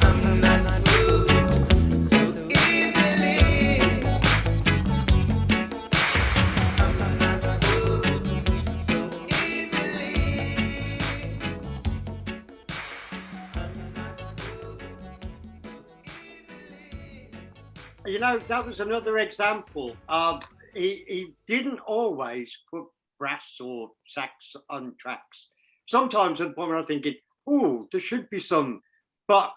I'm not fooled so easily. I'm not fooled so easily. You know, that was another example of he didn't always put brass or sax on tracks. Sometimes at the point where I'm thinking, oh, there should be some, but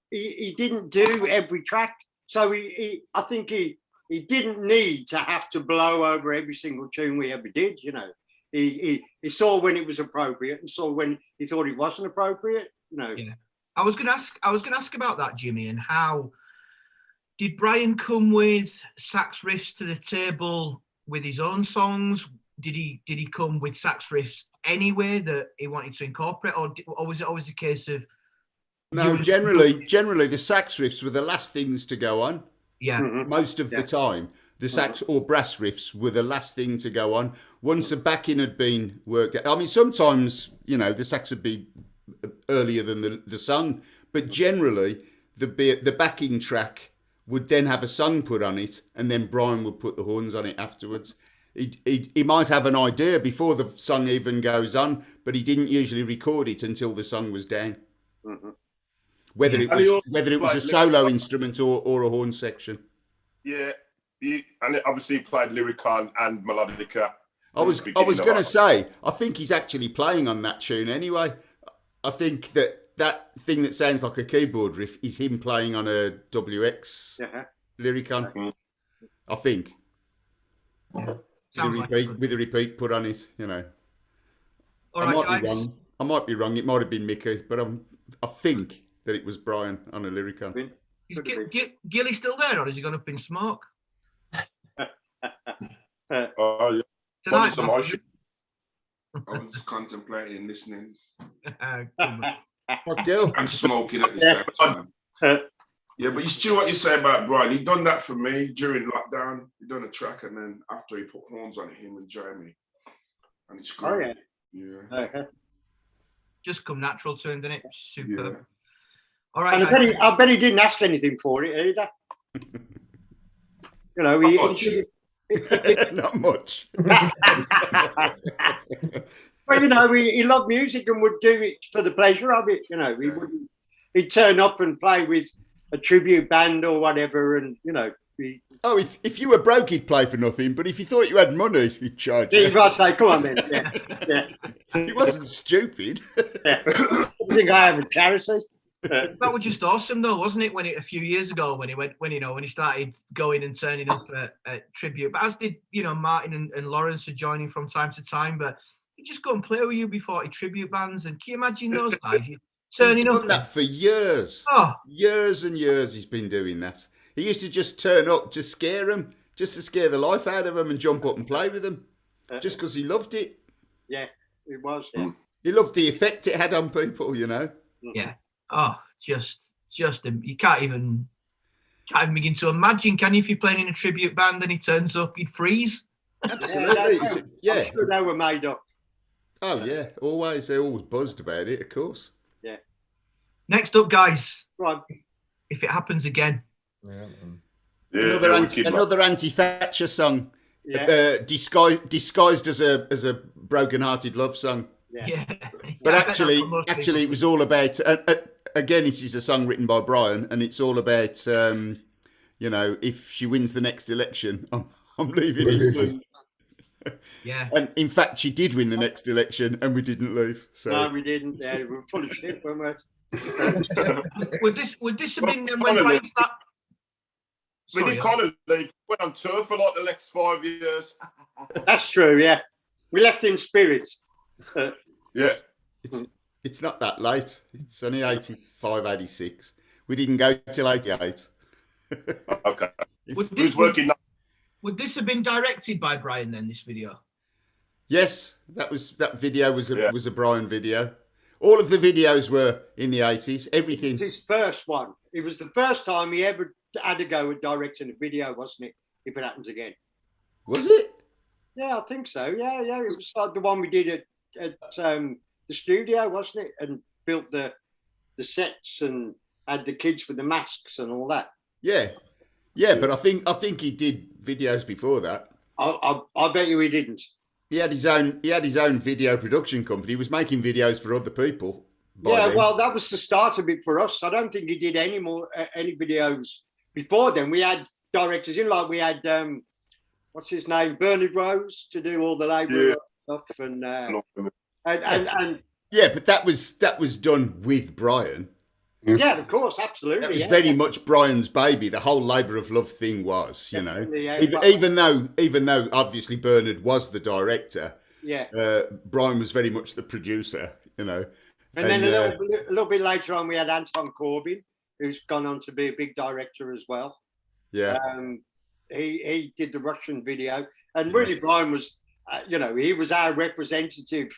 he didn't do every track. So I think he didn't need to have to blow over every single tune we ever did. You know, he saw when it was appropriate and saw when he thought it wasn't appropriate. You know. Yeah. I was gonna ask about that, Jimmy, and how did Brian come with sax riffs to the table with his own songs? Did he come with sax riffs anyway that he wanted to incorporate, or was it always a case of? No, generally the sax riffs were the last things to go on. Yeah. Most of the time, the sax or brass riffs were the last thing to go on. Once the backing had been worked out. I mean, sometimes, you know, the sax would be earlier than the song, but generally the backing track would then have a song put on it, and then Brian would put the horns on it afterwards. He might have an idea before the song even goes on, but he didn't usually record it until the song was down. Whether it was a solo instrument or a horn section. Yeah, and obviously he played Lyrical and Melodica. I was going to say, I think he's actually playing on that tune anyway. I think that thing that sounds like a keyboard riff is him playing on a WX Lyrical. I think. Yeah. With a repeat put on it, you know. All right, I might be wrong. I might be wrong. It might have been Mickey, but I think that it was Brian on a Lyrical. Is Gilly still there, or has he gone up in smoke? Oh, yeah. Tonight, I was contemplating listening Gil. and smoking at the same time. Yeah, but you know what you say about Brian? He done that for me during lockdown. He done a track, and then after he put horns on it, him and Jamie, and it's great. Yeah. Just come natural to him, didn't it? Superb. Yeah. All right. And I bet he didn't ask anything for it either. You know, not much. Well, you know, he loved music and would do it for the pleasure of it. You know, he'd turn up and play with a tribute band or whatever, and you know. If you were broke, he'd play for nothing. But if he thought you had money, he'd charge you. He'd say, "Come on, then." Yeah. He wasn't stupid. Yeah. I think I have a charity. That was just awesome, though, wasn't it? A few years ago, when he started going and turning up at tribute, but as did Martin and Lawrence are joining from time to time. But he'd just go and play with UB40 tribute bands, and can you imagine those guys turning up? He's done that for years, years and years. He's been doing that. He used to just turn up to scare them, just to scare the life out of them, and jump up and play with them, just because he loved it. Yeah, it was. Yeah. He loved the effect it had on people, you know. Yeah. Oh, just you can't even begin to imagine, can you? If you're playing in a tribute band and he turns up, you'd freeze. Absolutely. Yeah. I'm sure they were made up. Oh yeah, always. They always buzzed about it, of course. Yeah. Next up, guys. Right. If it happens again. Another anti-Thatcher song, disguised as a broken-hearted love song. Yeah. But actually, it was all about. Again, this is a song written by Brian, and it's all about, if she wins the next election, I'm leaving England. Yeah. And in fact, she did win the next election, and we didn't leave. So. No, we didn't. Yeah, we were full of shit, weren't we? Would this have been when Brian started? We did kind of leave. Went on tour for like the next 5 years. That's true. Yeah, we left in spirit. Yeah, it's not that late. It's only 85, 86. We didn't go till 88. Okay. Who's working? Would this have been directed by Brian then? This video? Yes, that video was a Brian video. All of the videos were in the 80s. Everything. His first one. It was the first time he ever had to go with directing a video, wasn't it? If it happens again. Was it? Yeah, I think so. Yeah. It was like the one we did at the studio, wasn't it? And built the sets and had the kids with the masks and all that. Yeah, but I think he did videos before that. I bet you he didn't. He had his own video production company. He was making videos for other people. Yeah, well, that was the start of it for us. I don't think he did any videos before then. We had directors in, like we had what's his name, Bernard Rose, to do all the labour stuff, and yeah, but that was done with Brian. yeah, of course, absolutely. That was very much Brian's baby. The whole labour of love thing was, you know, even though obviously Bernard was the director. Yeah. Brian was very much the producer, you know. And then a little bit later on, we had Anton Corbin, who's gone on to be a big director as well. Yeah. He did the Russian video, and really Brian was, you know, he was our representative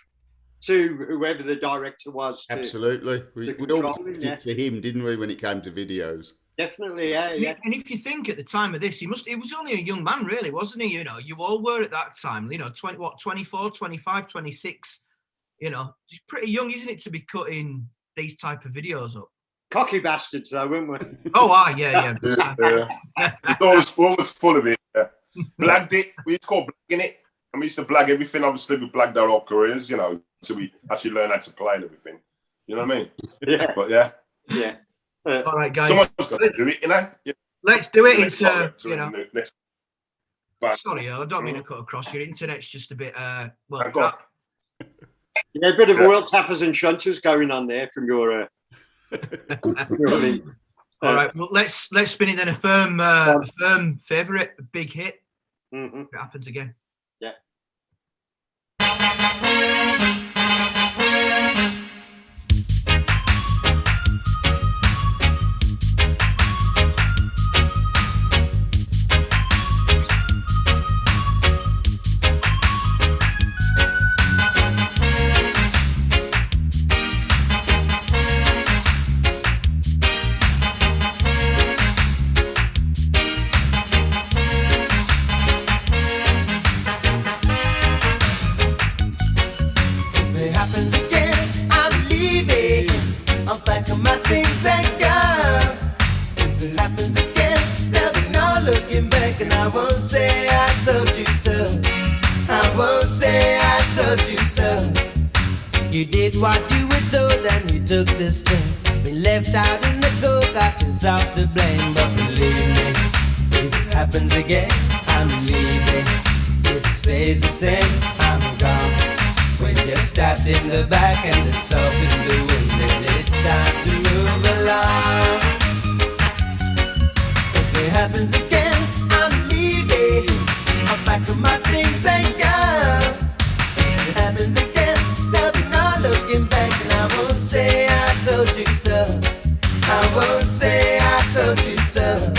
to whoever the director was. Absolutely. We all looked it to him, didn't we, when it came to videos? Definitely, yeah. And if you think at the time of this, he was only a young man, really, wasn't he? You know, you all were at that time, you know, 24, 25, 26, you know, he's pretty young, isn't it, to be cutting these type of videos up? Cocky bastards, though, weren't we? Oh, yeah. It's always full of it. Yeah. Blagged it. We used to call blagging it. And we used to blag everything. Obviously, we blagged our whole careers, you know, so we actually learned how to play and everything. You know what I mean? Yeah. But yeah. Yeah. All right, guys. Someone's got to do it, you know? Yeah. Let's do it. It's, you know. Next. Sorry, I don't mean to cut across. Your internet's just a bit, well. Yeah, a bit of World Tappers and Shunters going on there from your... All right, well, let's spin it then. A firm favourite, a big hit. Mm-hmm. If it happens again. Yeah. You did what you were told and you took the string. Been left out in the cold, got yourself to blame. But believe me, if it happens again, I'm leaving. If it stays the same, I'm gone. When you're stabbed in the back and the salt in the wind, then it's time to move along. If it happens again, I'm leaving. I'll pack up my things and go. If it happens again, looking back, and I won't say I told you so. I won't say I told you so.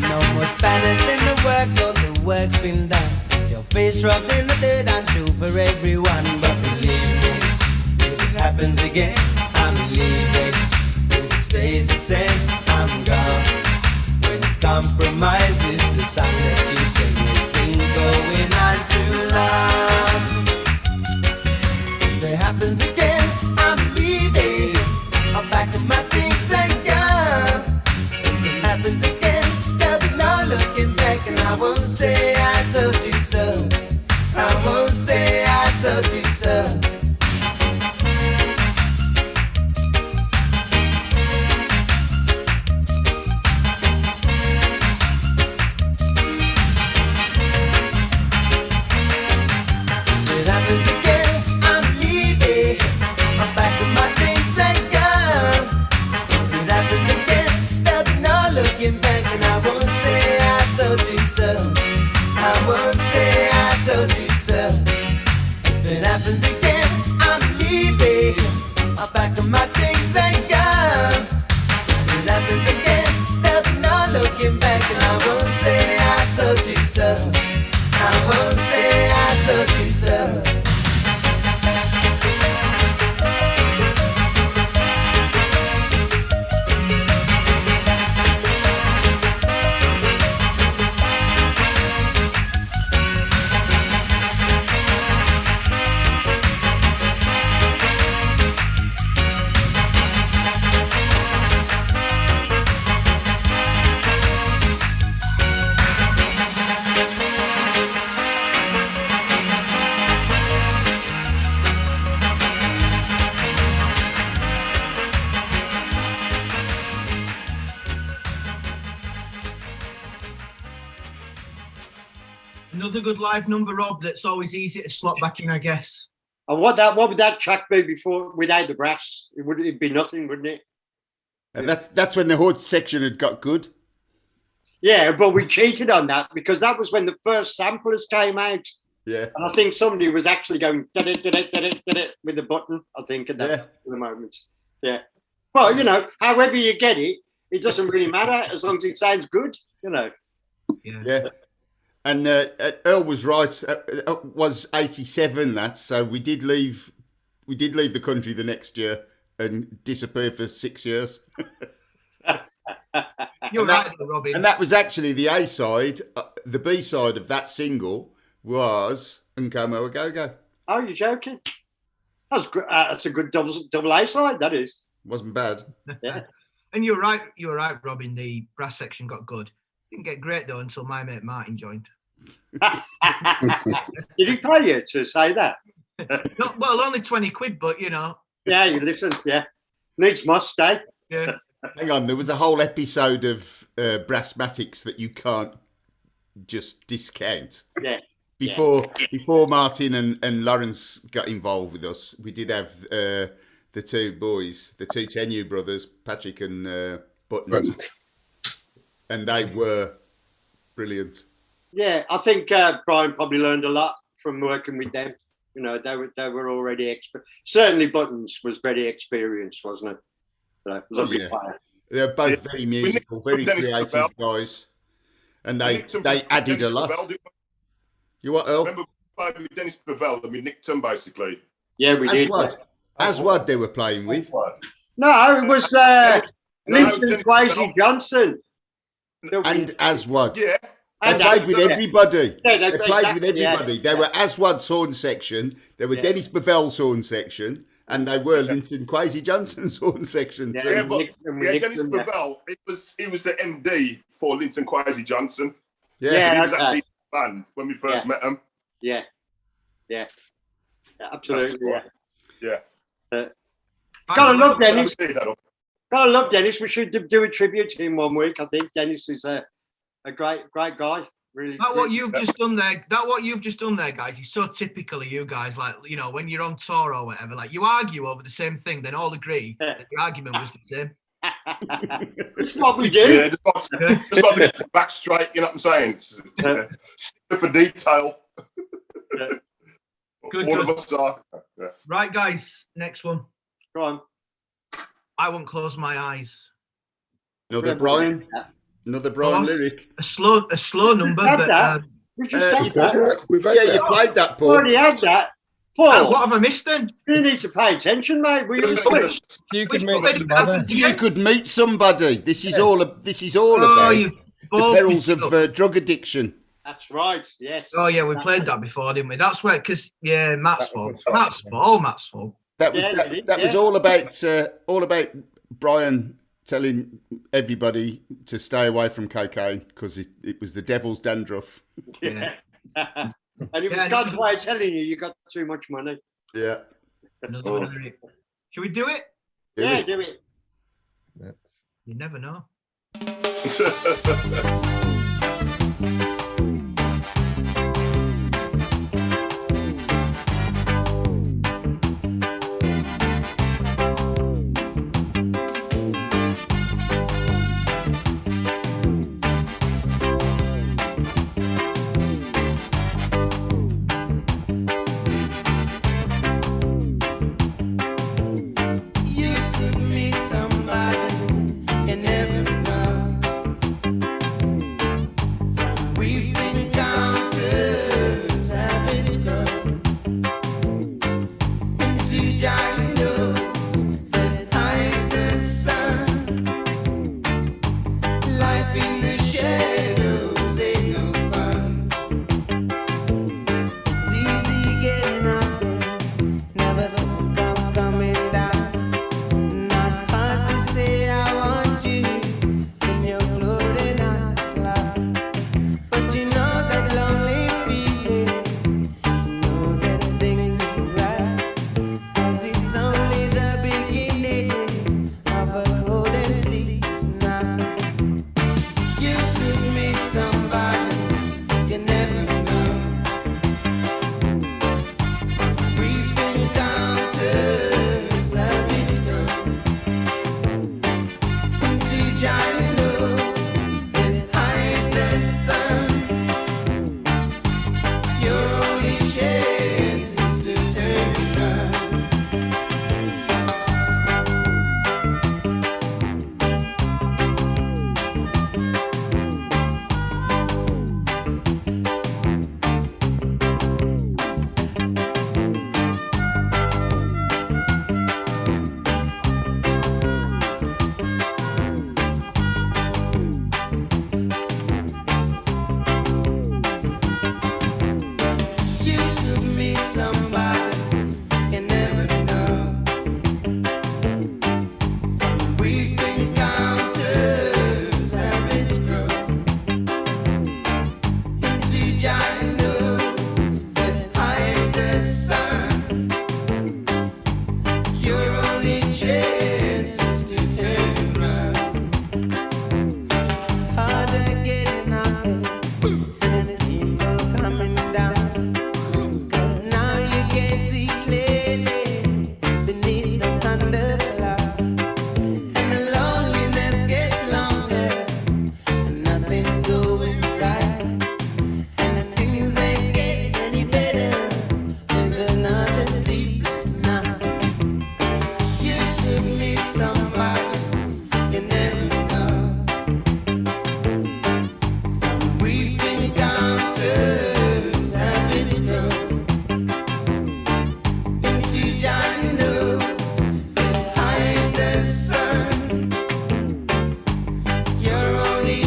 No more Spanish in the works, all the work's been done. Your face rubbed in the dirt, I'm true for everyone. But believe me, if it happens again, I'm leaving. If it stays the same, I'm gone. When it compromises the song that you sing, it's been going on too long. If it happens again, I'm leaving. I'll pack up my things and go. If it happens again, there'll be no looking back, and I won't say I told you so. I won't say I told you so. Another good live number, Rob, that's always easy to slot back in, I guess. And what would that track be before without the brass? It'd be nothing, wouldn't it? And that's when the horn section had got good. Yeah, but we cheated on that because that was when the first samplers came out. Yeah. And I think somebody was actually going with the button, I think, at that the moment. Yeah. Well, you know, however you get it, it doesn't really matter as long as it sounds good, you know. Yeah. And Earl was right. It was 87 that, so we did leave the country the next year and disappear for 6 years. You're right, Robin. And that was actually the A side. The B side of that single was "Nkomo a Go Go." Oh, you're joking? That's good. That's a good double A side. That is. Wasn't bad. Yeah. And you're right, Robin. The brass section got good. Didn't get great though until my mate Martin joined. Did he pay you to say that? Well, only 20 quid, but you know. Yeah, you listen. Yeah, needs must, eh? Yeah. Hang on, there was a whole episode of Brassmatics that you can't just discount. Yeah. Before Martin and Lawrence got involved with us, we did have the two boys, the two Tenue brothers, Patrick and Buttons, and they were brilliant. Yeah, I think Brian probably learned a lot from working with them. You know, they were already certainly Buttons was very experienced, wasn't it? So, lovely player. They're both very musical, very creative guys, and they added a lot. You what, Earl? Remember playing with Dennis Bavell and we nicked him basically. Yeah, we did. Aswad they were playing with. No, it was Linton Kwesi Johnson. And Aswad. Yeah. They played with everybody. Yeah, they played with everybody. Yeah. They were Aswad's horn section, they were Dennis Bavell's horn section, and they were Linton Kwesi Johnson's horn section too. Yeah, but Dennis Bavell, he was the MD for Linton Kwesi Johnson. Yeah, he was actually in the band when we first met him. Yeah, absolutely. Yeah. Gotta love Dennis. Gotta love Dennis. We should do a tribute to him one week. I think Dennis is a great guy. Really. What you've just done there, guys, is so typical of you guys. Like, you know, when you're on tour or whatever, like you argue over the same thing, then all agree that the argument was the same. That's what we do. Yeah, just like to get back straight. You know what I'm saying? Stick for detail. Good. All of us are. Yeah. Right, guys. Next one. Go on. I won't close my eyes. Another Brian lyric. A slow number. We just had that. We've had You played that, Paul. Already had that. Paul, what have I missed then? you need to pay attention, mate. You could meet somebody. This is all about the perils of drug addiction. That's right. Yes. Oh yeah, we played that before, didn't we? That's where, because Matt's fault. Matt's fault. That was all about Brian telling everybody to stay away from cocaine because it was the devil's dandruff. Yeah. And it was God's way of telling you got too much money. Yeah. Should we do it? Do it. You never know.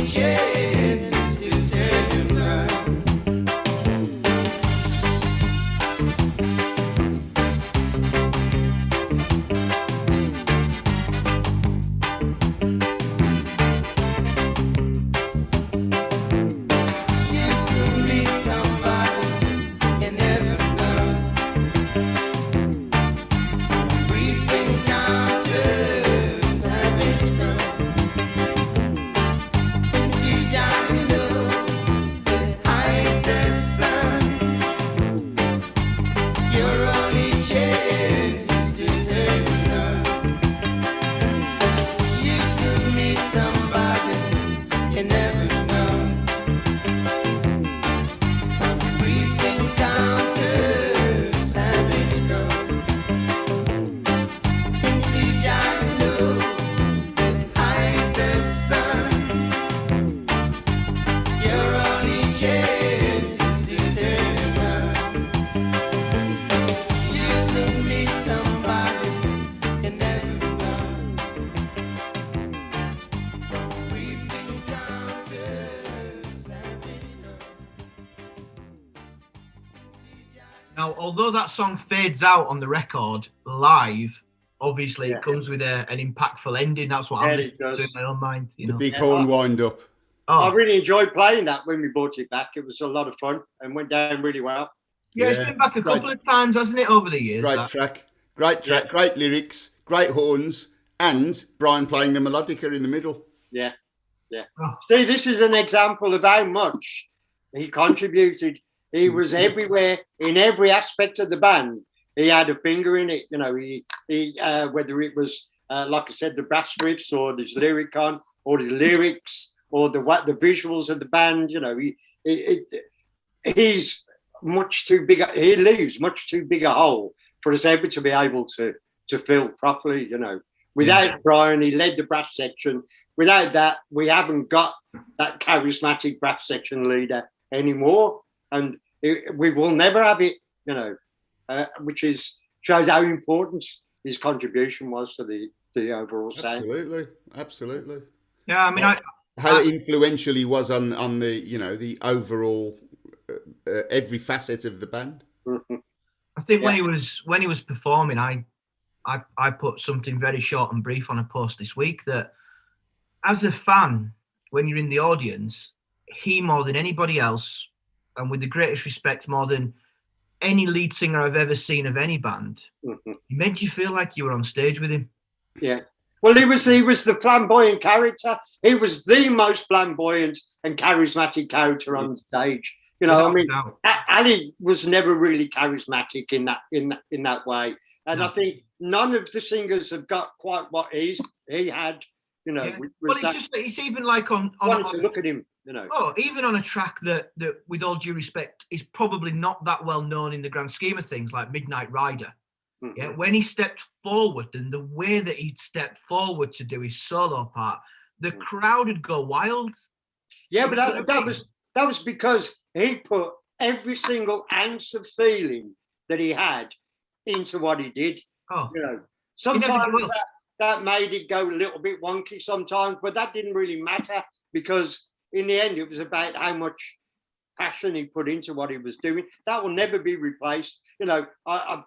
chance is to turn around. Now, although that song fades out on the record live, obviously it comes with an impactful ending. That's what I'm listening to in my own mind. You The know? big horn wind up. I really enjoyed playing that when we brought it back. It was a lot of fun and went down really well. Yeah, it's been back a couple of times, hasn't it, over the years? Great track, great lyrics, great horns, and Brian playing the melodica in the middle. Yeah. See, this is an example of how much he contributed. He was everywhere in every aspect of the band. He had a finger in it, you know. He whether it was like I said, the brass riffs or his lyric or the lyrics or the visuals of the band. You know, he's much too big. He leaves much too big a hole for us ever to be able to fill properly. You know, without Brian, he led the brass section. Without that, we haven't got that charismatic brass section leader anymore, and we will never have it. You know, which shows how important his contribution was to the overall sound. Absolutely. Yeah, I mean, how influential he was on the the overall every facet of the band. I think when he was performing, I put something very short and brief on a post this week that as a fan, when you're in the audience, he more than anybody else, and with the greatest respect, more than any lead singer I've ever seen of any band, he made you feel like you were on stage with him. Yeah. Well, he was the flamboyant character. He was the most flamboyant and charismatic character on stage. You know, I mean, Ali was never really charismatic in that way, and I think none of the singers have got quite what he had. You know, well, it's even like on to look at him. You know, even on a track that, with all due respect, is probably not that well known in the grand scheme of things, like Midnight Rider. Yeah, when he stepped forward and the way that he stepped forward to do his solo part, the crowd would go wild. Yeah, but that was because he put every single ounce of feeling that he had into what he did. You know, sometimes that made it go a little bit wonky sometimes, but that didn't really matter because in the end it was about how much passion he put into what he was doing. That will never be replaced. You know, I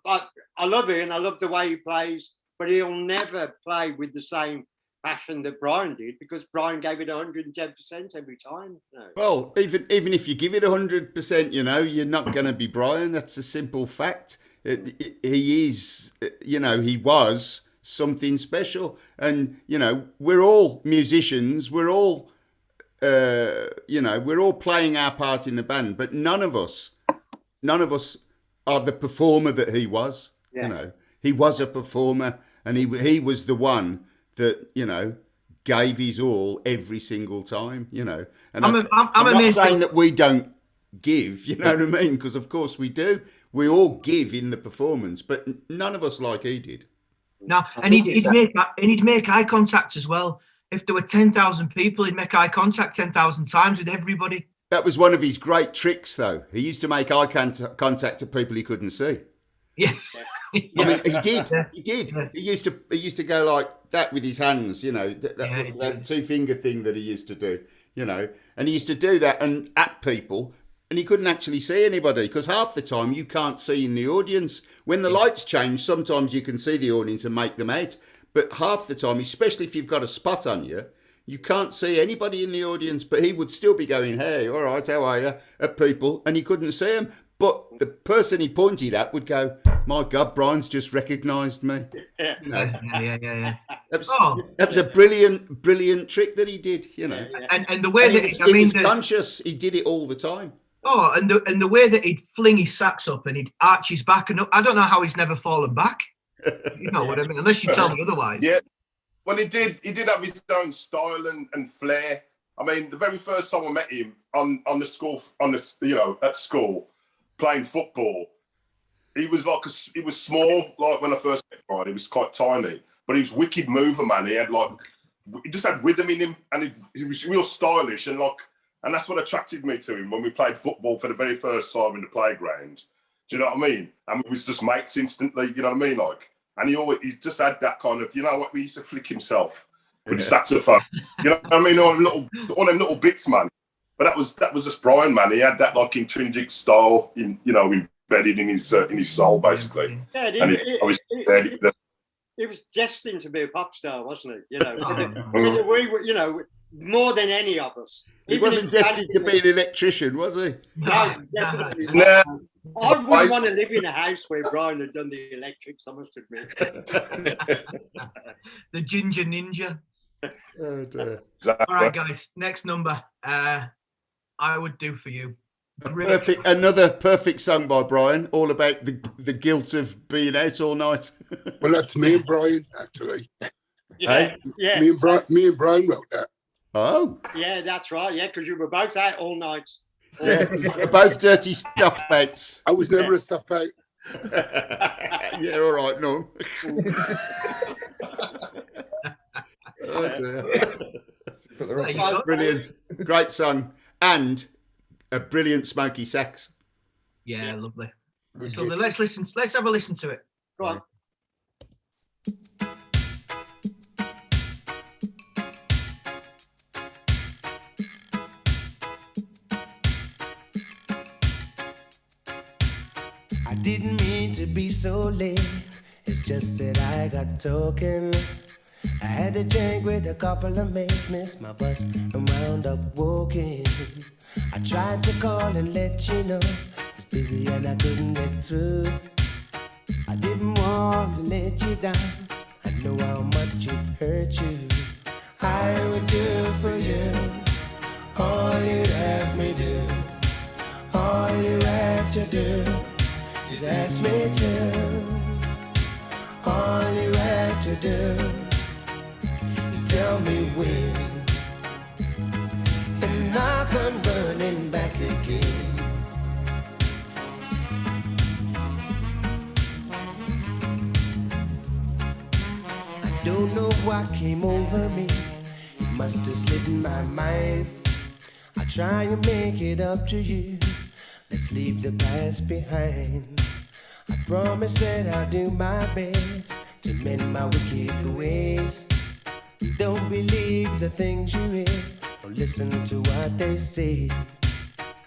love it and I love the way he plays, but he'll never play with the same passion that Brian did because Brian gave it 110% every time. You know. Well, even if you give it 100%, you know, you're not going to be Brian. That's a simple fact. He is, you know, he was something special, and you know, we're all musicians. We're all, you know, we're all playing our part in the band, but none of us are the performer that he was. You know, he was a performer, and he was the one that, you know, gave his all every single time. You know, and I'm not saying that we don't give. You know what I mean? Because of course we do. We all give in the performance, but none of us like he did. No, and he'd make eye contact as well. If there were 10,000 people, he'd make eye contact 10,000 times with everybody. That was one of his great tricks, though. He used to make eye contact to people he couldn't see. Yeah. I mean, he did. He did. He used to go like that with his hands. You know, that was that 2-finger thing that he used to do. you know. And he used to do that and at people, and he couldn't actually see anybody because half the time you can't see in the audience. When the lights change, sometimes you can see the audience and make them out. But half the time, especially if you've got a spot on you, you can't see anybody in the audience. But he would still be going, hey, all right, how are you, at people, and he couldn't see them. But the person he pointed at would go, my God, Brian's just recognised me. Yeah. That was a brilliant trick that he did, you know. And the way that he was conscious, he did it all the time. Oh, and the way that he'd fling his sax up and he'd arch his back, and I don't know how he's never fallen back. You know what I mean? Unless you tell me otherwise. Yeah. Well, he did have his own style and flair. I mean, the very first time I met him at school, playing football, he was small. Like when I first met Brian, he was quite tiny, but he was wicked mover, man. He just had rhythm in him, and he was real stylish, and that's what attracted me to him when we played football for the very first time in the playground. Do you know what I mean? And we was just mates instantly. You know what I mean? And he just had that kind of, you know what, we used to flick himself with the saxophone. You know what I mean? All them little bits, man. But that was just Brian, man. He had that intrinsic style, embedded in his soul, basically. Yeah, he was destined to be a pop star, wasn't he? You know, we were, more than any of us. He wasn't destined to be an electrician, was he? No, definitely not. No. I wouldn't want to live in a house where Brian had done the electrics, I must admit. The ginger ninja. Oh, dear. Exactly. All right, guys. Next number. I Would Do For You. Another perfect song by Brian, all about the guilt of being out all night. Well, that's me and Brian, actually. Yeah, yeah. Me and Brian wrote that. Oh. Yeah, that's right. Yeah, because you were both out all night. Yeah, we're both dirty stuffouts. I was never a stuff out. Yeah, all right, no. Oh, dear. Brilliant. Great song. And a brilliant smoky sax. Yeah, lovely. So let's have a listen to it. Go on. I didn't mean to be so late. It's just that I got talking. I had a drink with a couple of mates, missed my bus and wound up walking. I tried to call and let you know it's busy and I couldn't get through. I didn't want to let you down. I know how much it hurt you. I would do for you all you'd have me do. All you have to do is ask me to. All you have to do is tell me when, and I'll come running back again. I don't know what came over me. It must have slipped in my mind. I'll try and make it up to you. Let's leave the past behind. I promise that I'll do my best to mend my wicked ways. Don't believe the things you hear, or listen to what they say.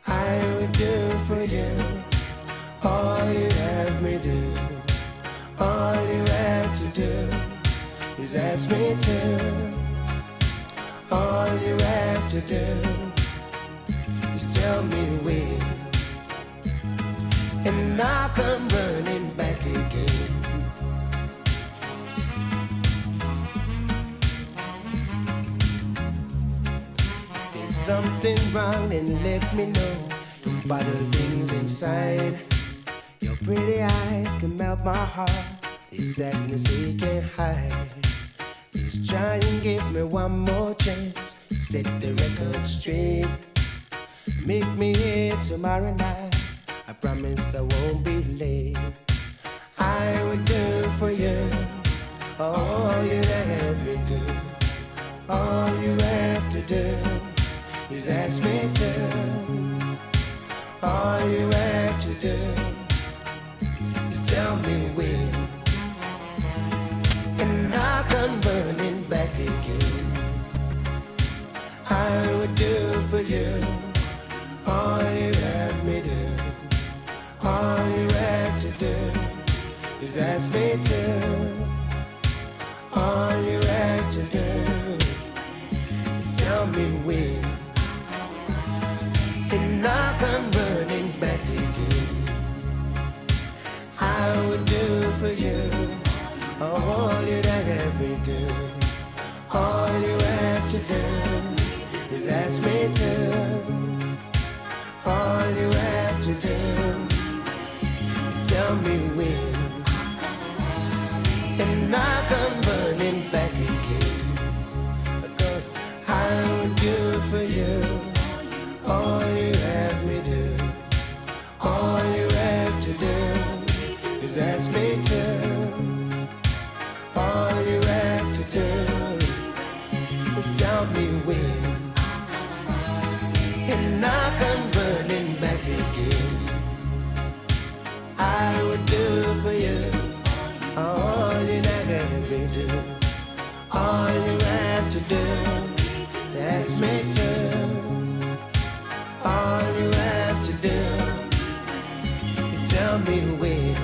I would do for you all you have me do. All you have to do is ask me to. All you have to do is tell me when, and I'll come running back again. There's something wrong and let me know. Don't bother things inside. Your pretty eyes can melt my heart. This sadness it can't hide. Just try and give me one more chance. Set the record straight. Meet me here tomorrow night. I promise I won't be late. I would do for you all you have me do. All you have to do is ask me to. All you have to do is tell me when, come running back again. I would do when, and I come running back again. I would do for you all you'd ever do. All you have to do is ask me to. All you have to do is tell me when, and I come running back again. Because I would do for you all you have me do. All you have to do is ask me to. All you have to do is tell me when, and I come running back again. I would do for you all you never do. All you have to do is ask me to. All you have to do is tell me when,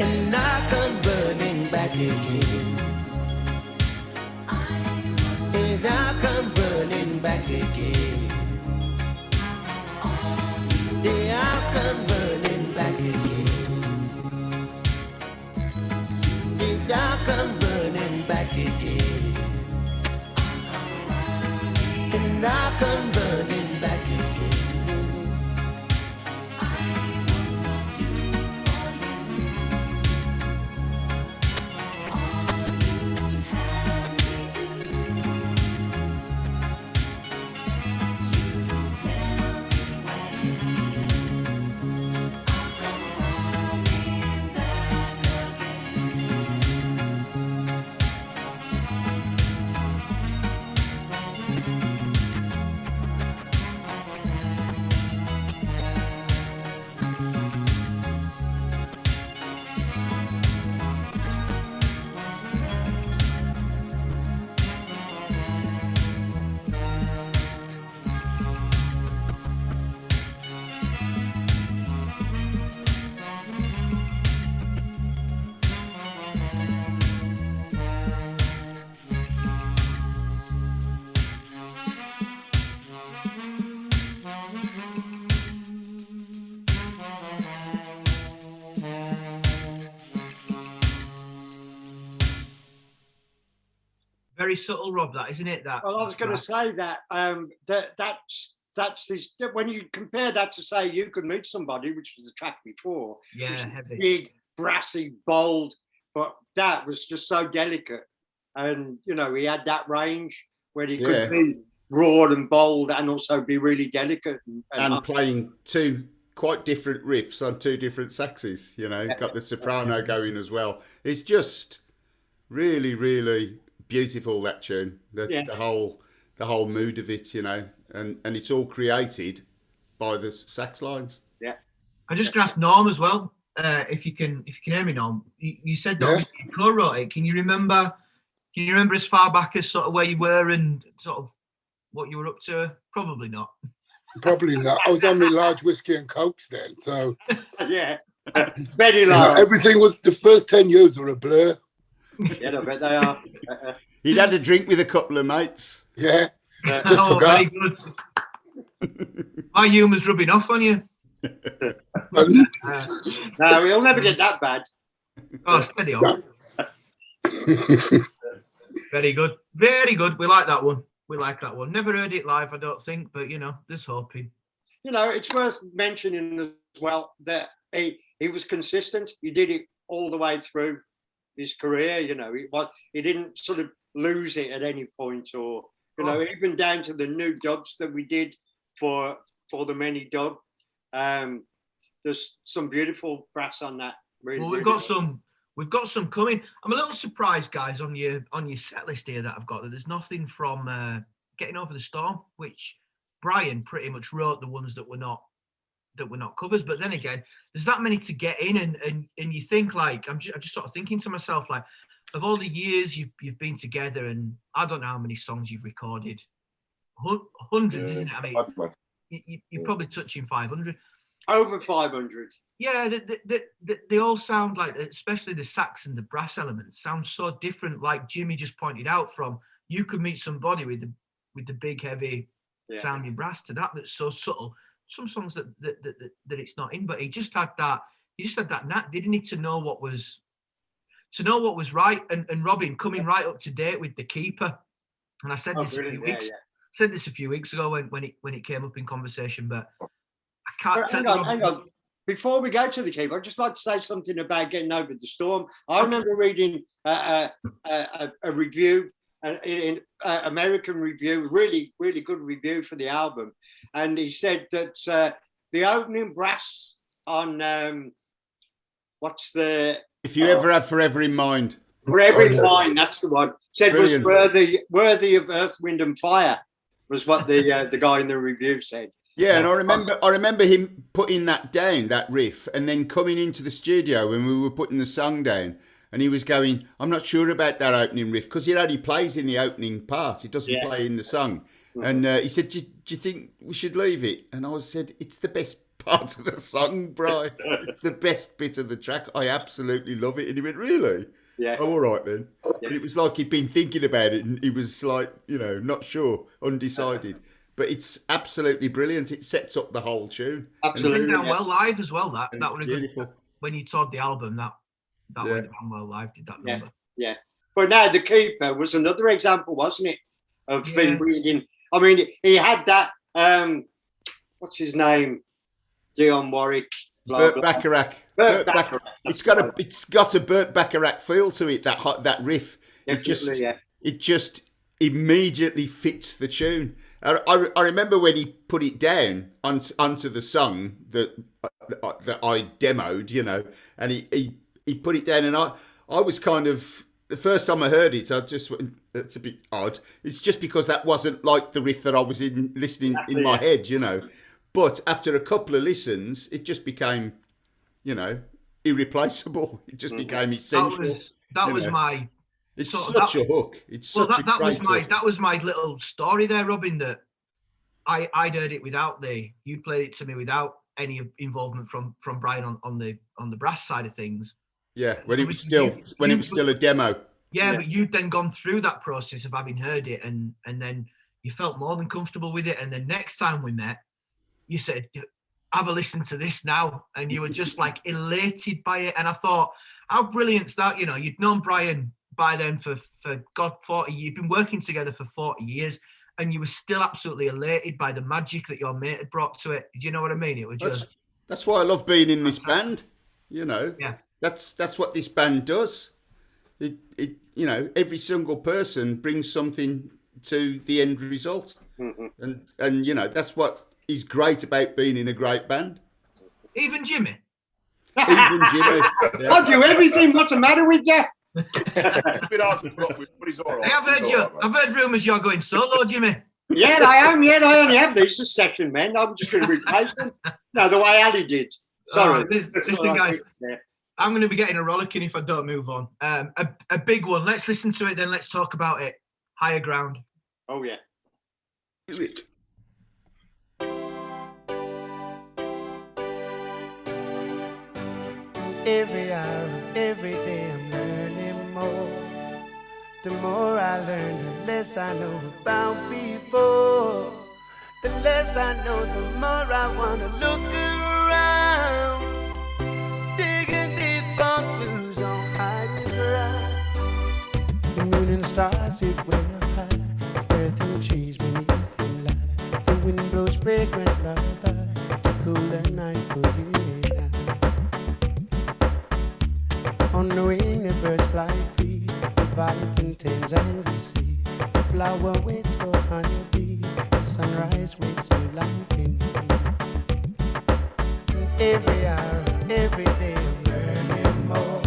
and I come running back again. And I come running back again. Yeah, I come running back again. Yeah, I come running back again. And I come running back again. Very subtle, Rob, that, isn't it? That. Well, I was going to say that that's this, when you compare that to, say, You Could Meet Somebody, which was the track before. Yeah, which was heavy. big, brassy, bold, but that was just so delicate. And, you know, he had that range where he could be raw and bold and also be really delicate. And playing two quite different riffs on two different saxes, you know, got the soprano going as well. It's just really, really beautiful, that tune. The whole mood of it, you know, and it's all created by the sax lines. Yeah. I'm just going to ask Norm as well, if you can hear me, Norm. You said that you co-wrote it. Can you remember as far back as sort of where you were and sort of what you were up to? Probably not. Probably not. I was on my large whiskey and cokes then, so yeah, very large. Everything was, the first 10 years were a blur. Yeah, I bet they are. He'd had a drink with a couple of mates. Yeah. Just forgot. Very good. My humour's rubbing off on you. No, we'll never get that bad. Oh, steady on. Very good. Very good. We like that one. We like that one. Never heard it live, I don't think, but, you know, there's hoping. You know, it's worth mentioning as well that he was consistent. He did it all the way through his career. You know, he didn't sort of lose it at any point, or, you know, even down to the new dubs that we did for the many dub. There's some beautiful brass on that. Really, well, we've got some coming. I'm a little surprised, guys, on your set list here that I've got, that there's nothing from Getting Over the Storm, which Brian pretty much wrote the ones that were not covers. But then again, there's that many to get in, and you think, like, I'm just sort of thinking to myself, like, of all the years you've been together, and I don't know how many songs you've recorded, hundreds, isn't it? I mean, you're probably touching 500. Over 500. Yeah, they all sound like, especially the sax and the brass elements, sound so different. Like Jimmy just pointed out, from You Could Meet Somebody with with the big heavy sounding brass to that that's so subtle. Some songs that it's not in, but he just had that. He just had that knack, didn't he, to know what was right. And Robin coming right up to date with The Keeper. And I said this a few weeks. Said this a few weeks ago when it came up in conversation, but I can't tell you. Hang on. Before we go to The Keeper, I'd just like to say something about Getting Over the Storm. I remember reading a review, an American review, really, really good review for the album. And he said that the opening brass on, what's the... If You Ever Have Forever in Mind. Forever in Mind, that's the one. Said Brilliant. Was worthy of Earth, Wind and Fire, was what the guy in the review said. Yeah, and I remember him putting that down, that riff, and then coming into the studio when we were putting the song down, and he was going, I'm not sure about that opening riff, because he only plays in the opening part. He doesn't play in the song. And he said, do you think we should leave it? And I said, it's the best part of the song, Brian. It's the best bit of the track. I absolutely love it. And he went, really? Yeah. Oh, all right then. And it was like he'd been thinking about it, and he was like, not sure, undecided. But it's absolutely brilliant. It sets up the whole tune. Absolutely. It went down well live as well. That was beautiful. When you toured the album, that went down well live. Did that number? Yeah. But now The Keeper was another example, wasn't it, of been reading. I mean, he had that. What's his name? Dion Warwick. Burt Bacharach. Burt Bacharach. It's got a Burt Bacharach feel to it. That riff. It just immediately fits the tune. I remember when he put it down onto the song that I demoed, and he put it down, and I was kind of, the first time I heard it, I just went, it's a bit odd. It's just because that wasn't like the riff that I was listening in my head, But after a couple of listens, it just became, irreplaceable. It just became essential. That was my. It's such a hook. It's such a great hook. That was my little story there, Robin. That I'd heard it without you played it to me without any involvement from Brian on the brass side of things. Yeah, when it was still a demo. Yeah, but you'd then gone through that process of having heard it, and then you felt more than comfortable with it. And then next time we met, you said, "Have a listen to this now," and you were just like elated by it. And I thought, how brilliant's that? You'd known Brian by then for God 40 years. You've been working together for 40 years, and you were still absolutely elated by the magic that your mate had brought to it. Do you know what I mean? It was just that's why I love being in this band. Yeah. That's what this band does. It every single person brings something to the end result, and that's what is great about being in a great band. Even Jimmy. Even Jimmy. Yeah. I do everything. What's the matter with you? It's a bit hard to block with, but he's all right. I've heard rumours you're going solo, Jimmy. Yeah, I am. Yeah, I only have these as section men. I'm just going to replace them. No, the way Ali did. Sorry. Listen, guys. I'm going to be getting a rollicking if I don't move on. A big one. Let's listen to it, then let's talk about it. Higher Ground. Oh, yeah. Every hour, every day I'm learning more. The more I learn, the less I know about before. The less I know, the more I want to look around. Digging deep for clues on higher ground. The moon and stars sit way up high. Earth and trees beneath the light. The wind blows fragrant lullaby. The cooler night for you. On the wing, the birds fly free. The Leviathan tames and the sea. The flower waits for honeybee. The sunrise waits for life in me. Every hour, every day, I'm learning more.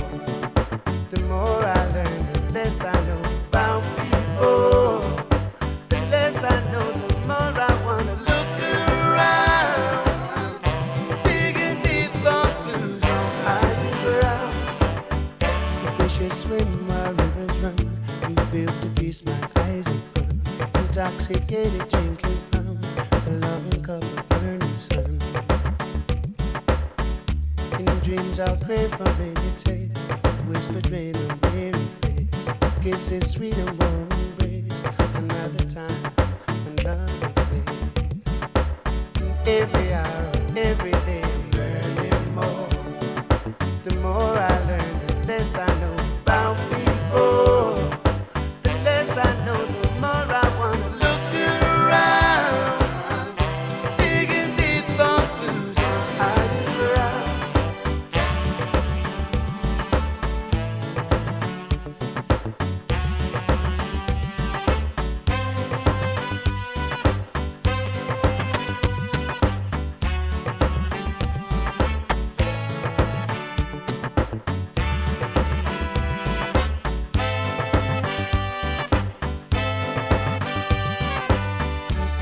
The more I learn, the less I know about before. The less I know, the more I want to look around. Digging deep for clues on higher ground. Fishes swim while rivers run. New fields to feast my eyes in fun. Intoxicated drinking from the loving cup of burning sun. In dreams I'll crave for baby taste. Whispered rain on weary face. Kisses sweet and warm embrace. Another time Every hour, every day, I'm learning more. The more I learn, the less I know about people. The less I know, the more I wanna look around, digging deep for clues on hiding ground.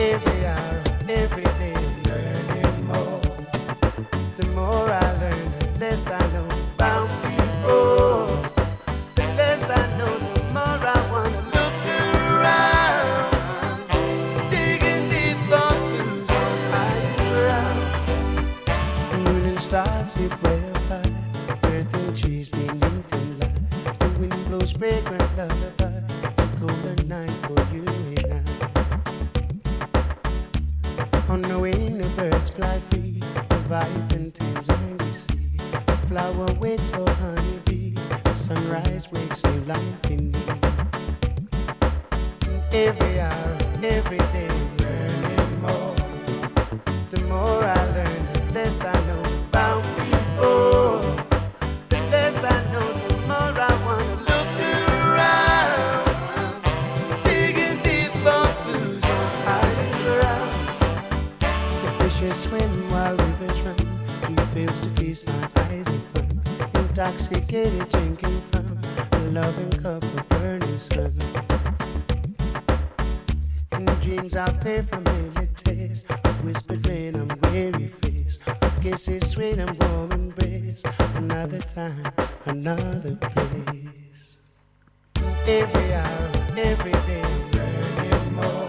Every hour, every day, I'm learning more. The more I learn, the less I know about people. The less I know, the more I wanna look around, digging deep for clues on hiding ground. The moon and stars sit way up high, earth and trees beneath in light. The wind blows fragrant lullaby, cold night for you and I. On the wing, the birds fly free, Leviathan tames angry sea. The flower waits for honeybee, the sunrise wakes new life in me. Every hour, every day, I'm learning more. The more I learn, the less I know about people. The less I know, the more I wanna look around, digging deep for clues on hiding ground. Fishes swim while rivers run, he fails to feast my eyes in fun, intoxicated drinking from a loving cup of burning sun. In dreams I play familiar taste, a whispered rain, I'm weary face, a kiss is sweet and warm embrace, another time, another place. Every hour, every day, I'm learning more.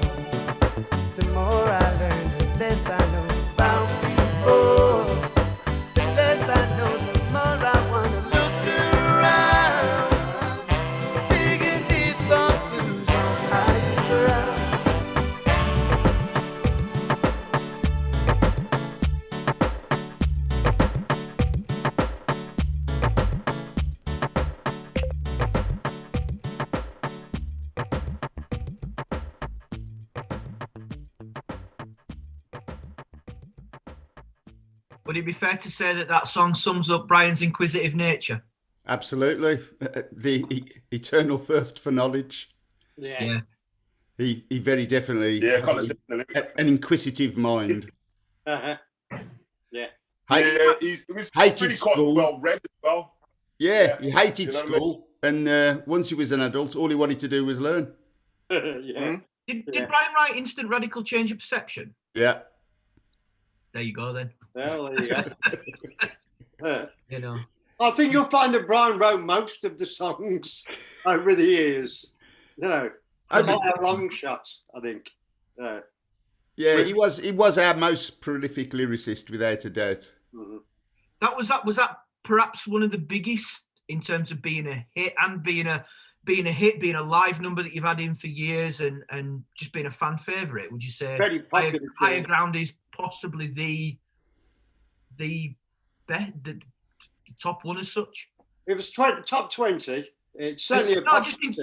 The more I learn, the less I know about people. The less I know, the more I wanna look around, digging deep for clues on hiding ground. Would it be fair to say that that song sums up Brian's inquisitive nature? Absolutely. The eternal thirst for knowledge. Yeah. He very definitely Yeah, had an inquisitive mind. Uh-huh. Yeah. He was Hated really quite school. well read as well. Yeah, he hated You know what I mean? school. And once he was an adult, all he wanted to do was learn. Yeah. Did Brian write Instant Radical Change of Perception? Yeah. There you go then. Well, there you go. You know. I think you'll find that Brian wrote most of the songs over the years. You know, by a long shot, I think. Yeah, he was our most prolific lyricist, without a doubt. Mm-hmm. Was that perhaps one of the biggest in terms of being a hit and being a hit, being a live number that you've had in for years, and just being a fan favourite? Would you say Very popular, Higher Ground is possibly the top one as such? It was top 20. It's certainly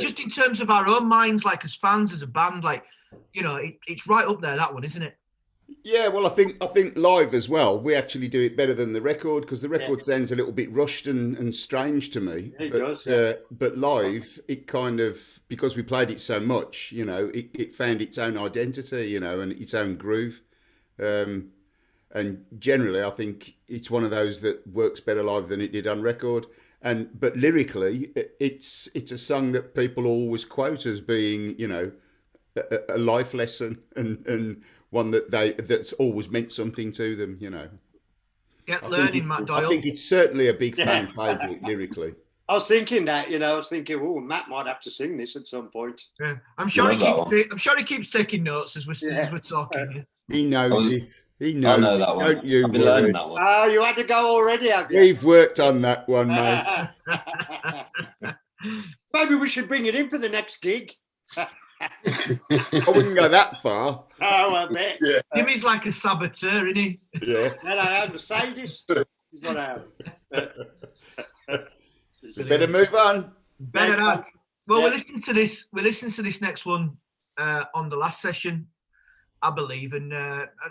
just in terms of our own minds, like as fans, as a band, like, you know, it's right up there, that one, isn't it? Yeah, well, I think live as well, we actually do it better than the record, because the record sounds a little bit rushed and strange to me. Yeah, it does. But live, it kind of, because we played it so much, you know, it found its own identity, you know, and its own groove. And generally, I think it's one of those that works better live than it did on record. But lyrically, it's a song that people always quote as being, you know, a life lesson and one that's always meant something to them, you know. Get learning, Matt Doyle. I think it's certainly a big fan favourite lyrically. I was thinking that, you know, I was thinking, oh, Matt might have to sing this at some point. Yeah. I'm sure he keeps taking notes as we're talking. He knows it. He knows. I know that one. Don't you I've been learning that one. Oh, you had to go already, have you? We've worked on that one, mate. Maybe we should bring it in for the next gig. I wouldn't go that far. Oh, I bet. Yeah. Jimmy's like a saboteur, isn't he? Yeah. And I am the sadist. Is what I am. We better move on. Better that. Well, Yeah. we're listening to this. We're listening to this next one on the last session, I believe, and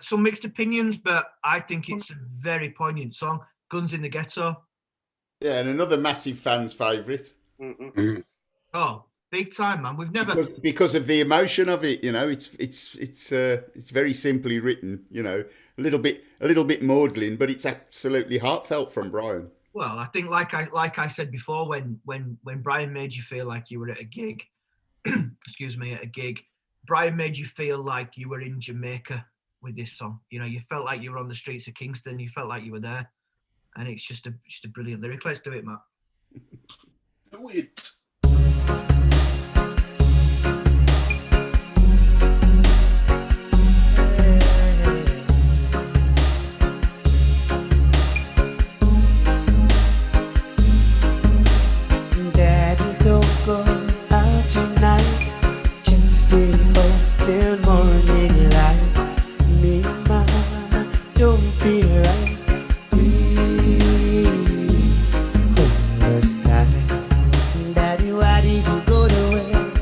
some mixed opinions, but I think it's a very poignant song. Guns in the Ghetto. Yeah, and another massive fan's favourite. Oh, big time, man. We've never Because of the emotion of it, you know. It's very simply written, you know, a little bit maudlin, but it's absolutely heartfelt from Brian. Well, I think like I said before, when Brian made you feel like you were at a gig, excuse me, at a gig, Brian made you feel like you were in Jamaica with this song. You know, you felt like you were on the streets of Kingston. You felt like you were there, and it's just a brilliant lyric. Let's do it, Matt. Do it. Daddy, don't go out tonight. Just stay home till morning light. Me, mama, don't feel right. Please hold us tight. Daddy, why did you go to work?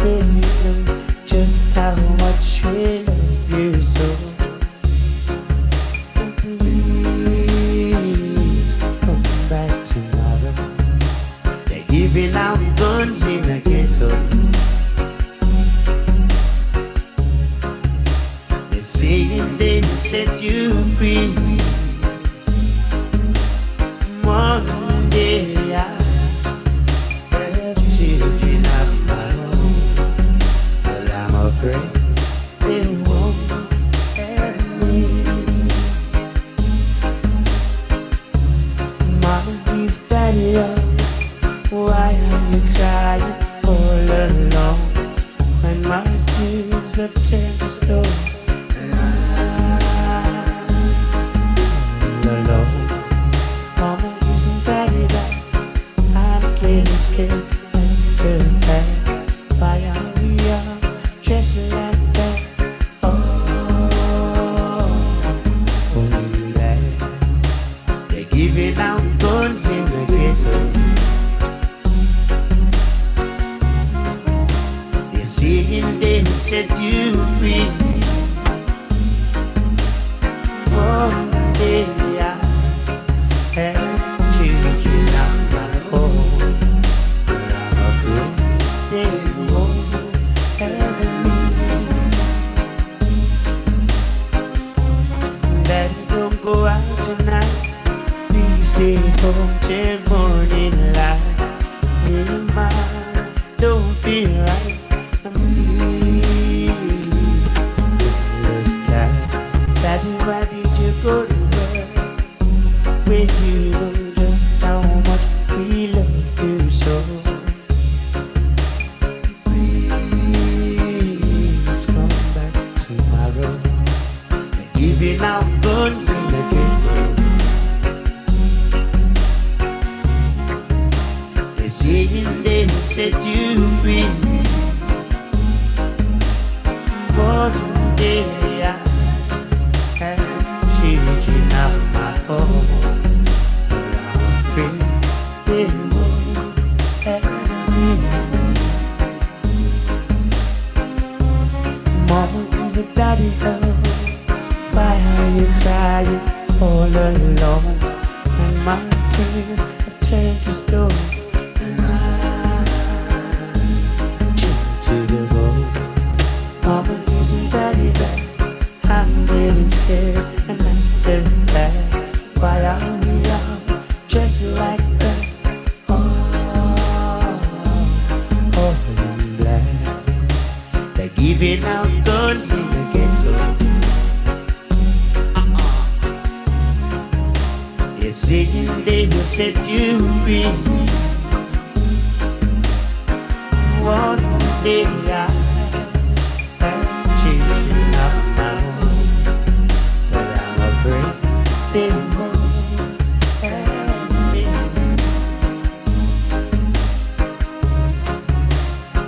When you know just how much we love you so. Please come back tomorrow. They're giving out guns in the ghetto. They're saying they will set you free. One day I have children of my own, but I'm afraid they won't have me. Mama, please, daddy, up. Why are you crying all alone when my tears have turned to stone? All alone. Mama, isn't daddy back? I'm getting scared and so bad. Why are we all dressing like that? Oh, that. They're giving out guns in the ghetto. Saying they will set you free. One day I have children of my own, but I'm afraid they won't have me. Daddy, don't go out tonight. Please stay home till morning light. In my don't feel right. Daddy, why did you go to work when you know just how much we love you so? Please come back tomorrow. They're giving out guns in the ghetto. They're saying they will set you free. One day I have children of my own, but I'm afraid they won't have me. Mama, is a daddy love? Why are you crying all alone? And my tears have turned to stone. And I'm to the road. Mama's using daddy back. I'm getting scared and I'm so bad. Why are we all just like that? Oh, I'm black. They're giving out guns in the ghetto. They're saying they will set you free. One day I have children of my own, but I'm afraid they won't have me.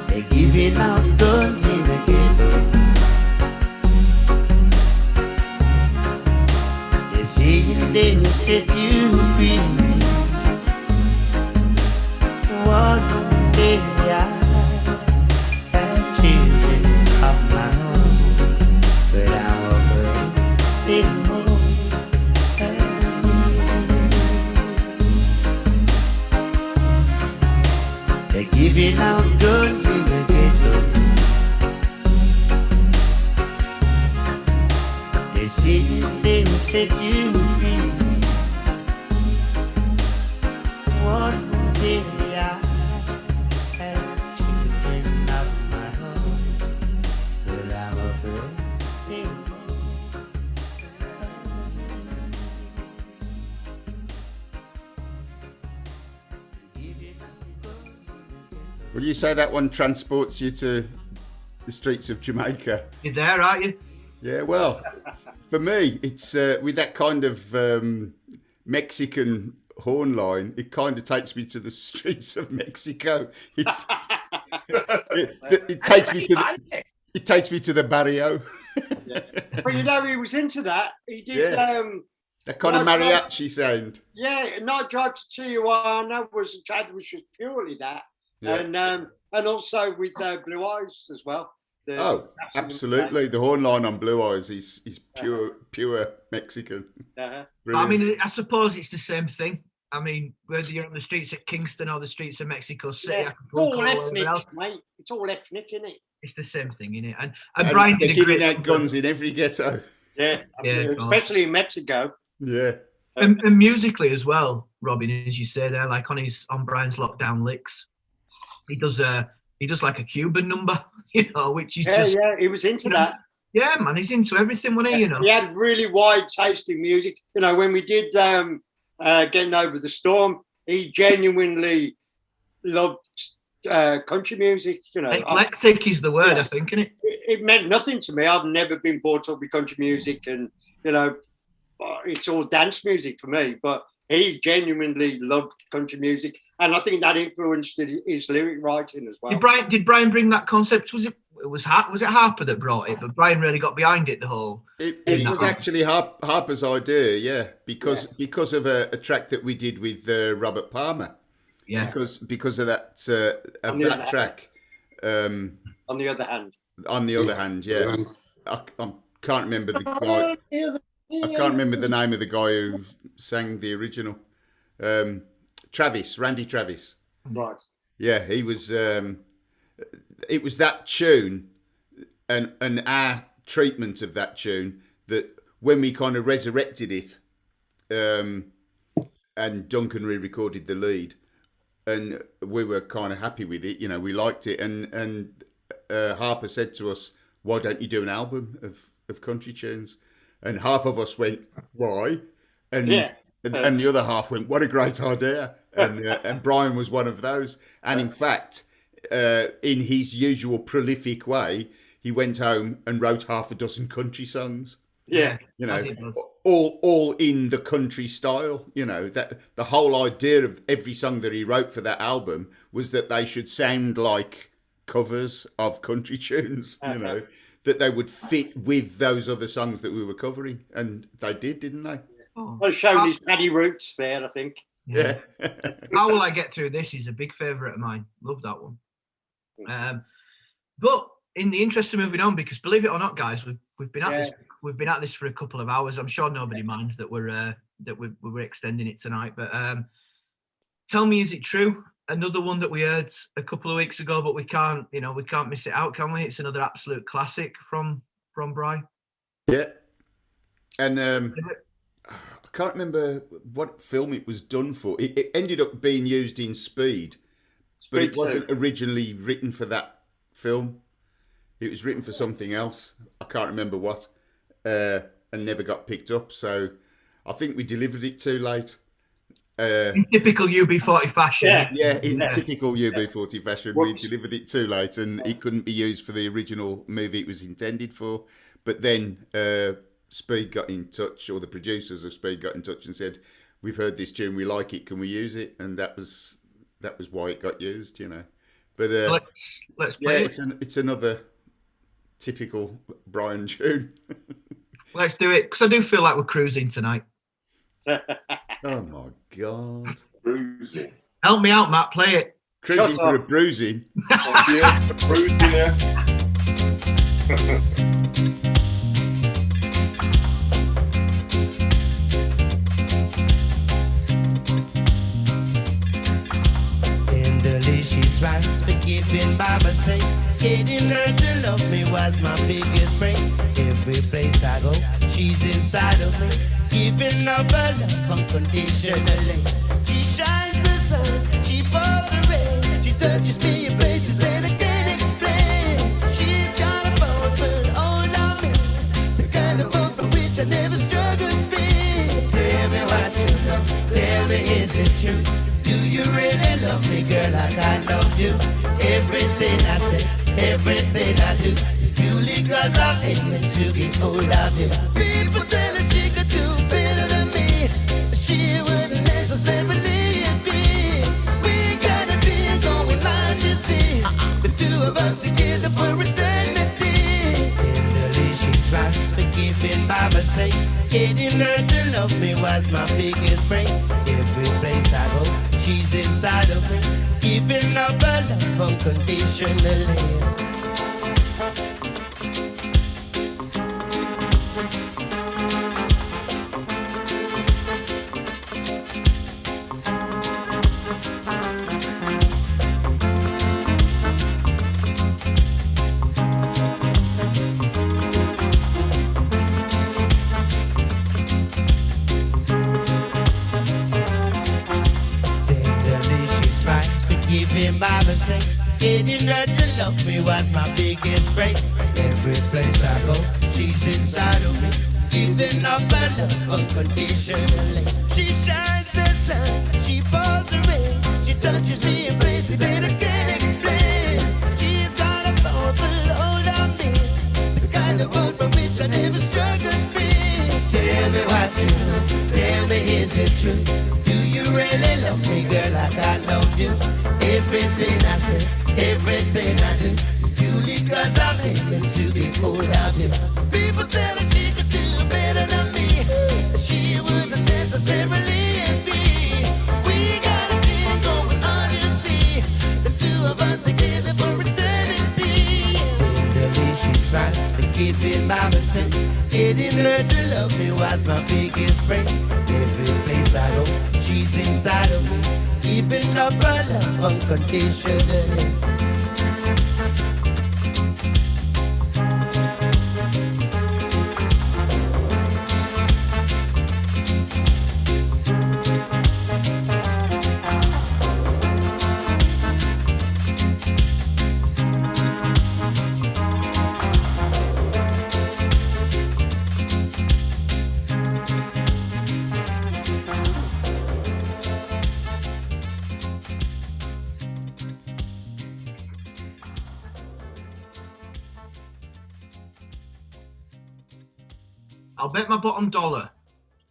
They're giving out guns set you free. One day I have children of my own, but I'm afraid they won't have me. They're giving out guns in the ghetto. They say they will set you free. One day I have children of my own, but I'm afraid they won't have me. Will you say that one transports you to the streets of Jamaica? You're there, aren't you? Yeah, well, for me, it's with that kind of Mexican horn line, it kind of takes me to the streets of Mexico. It's it takes me to it takes me to the barrio. Yeah. But you know, he was into that. He did that kind of mariachi sound. Yeah, Night Drive to Tijuana was purely that, and also with Blue Eyes as well. Absolutely. The horn line on Blue Eyes is pure Mexican. I mean, I suppose it's the same thing. I mean, whether you're on the streets at Kingston or the streets of Mexico City, it's all ethnic, mate. It's all ethnic, isn't it? It's the same thing, isn't it? And Brian they're giving out guns in every ghetto. Yeah, especially in Mexico. Yeah. And musically as well, Robin, as you say there, like on Brian's Lockdown Licks, he does like a Cuban number, you know, which is he was into that. Yeah, man, he's into everything, wasn't he? You know, he had really wide taste in music. You know, when we did Getting Over the Storm, he genuinely loved country music. You know, eclectic is the word, I think, isn't it? It meant nothing to me. I've never been brought up with country music, and you know, it's all dance music for me. But he genuinely loved country music. And I think that influenced his lyric writing as well. Did Brian bring that concept? Was it Harper that brought it? But Brian really got behind it. It was actually Harper's idea, yeah, because of a track that we did with Robert Palmer. Yeah. Because of that track. On the other hand. Yeah. I can't remember the guy. I can't remember the name of the guy who sang the original. Randy Travis. Right. Yeah, he was. It was that tune, and our treatment of that tune that when we kind of resurrected it, and Duncan re-recorded the lead, and we were kind of happy with it. You know, we liked it, and Harper said to us, "Why don't you do an album of country tunes?" And half of us went, "Why?" And the other half went, "What a great idea!" And Brian was one of those. And in fact, in his usual prolific way, he went home and wrote half a dozen country songs. Yeah, you know, all in the country style. You know, that the whole idea of every song that he wrote for that album was that they should sound like covers of country tunes. You know, that they would fit with those other songs that we were covering, and they did, didn't they? Well, showing his paddy roots there, I think. Yeah. How Will I Get Through This is a big favourite of mine. Love that one. But in the interest of moving on, because believe it or not, guys, we've been at this for a couple of hours. I'm sure nobody minds that we're extending it tonight. But Tell Me, Is It True? Another one that we heard a couple of weeks ago, but we can't miss it out, can we? It's another absolute classic from Brian. Yeah. And I can't remember what film it was done for. It ended up being used in Speed, but it wasn't originally written for that film. It was written for something else. I can't remember what, and never got picked up. So I think we delivered it too late. In typical UB40 fashion. In typical UB40 fashion, we delivered it too late, and it couldn't be used for the original movie it was intended for. But then Speed got in touch, or the producers of Speed got in touch and said, "We've heard this tune, we like it, can we use it?" And that was why it got used, you know. But let's play it. It's another typical Brian tune. Let's do it, because I do feel like we're cruising tonight. Oh my God. Bruising. Help me out, Matt. Play it. Crazy for a bruising. Oh, yeah, bruising, yeah. Tenderly she swipes, forgiving by mistake. Getting her to love me was my biggest break. Every place I go, she's inside of me, giving up her love unconditionally. She shines the sun, she pours the rain, she touches me in places that I can't explain. She's got a powerful hold on me, the kind of hope for which I never struggled free. Tell me what you know, tell me is it true? Do you really love me, girl, like I love you? Everything I say, everything I do is purely cause I'm aiming to get hold of you. People tell her she could do better than me, but she wouldn't necessarily agree. We got a deal going on, you see, the two of us together for eternity. Tenderly she smiles, forgiving by mistake. Getting her to love me was my biggest break. Every place I go, she's inside of me, giving up her love unconditionally. By mistake, getting her to love me was my biggest break. Every place I go, she's inside of me, giving up her love unconditionally. She shines the sun, she pours the rain, she touches me in places that I can't explain. She's got a powerful hold on me, the kind of hope from which I never struggled free. Tell me what you know, tell me is it true? Do you really love me, girl, like I love you? Everything I say, everything I do is purely cause I'm aiming to get hold of you. People tell her she could do better than me, she wouldn't necessarily agree. We got a deal going on, you see, the two of us together for eternity. Tenderly she smiles, forgiving my mistake. Getting her to love me was my biggest break. Every place I go, she's inside of me, giving up her love unconditionally. I'll bet my bottom dollar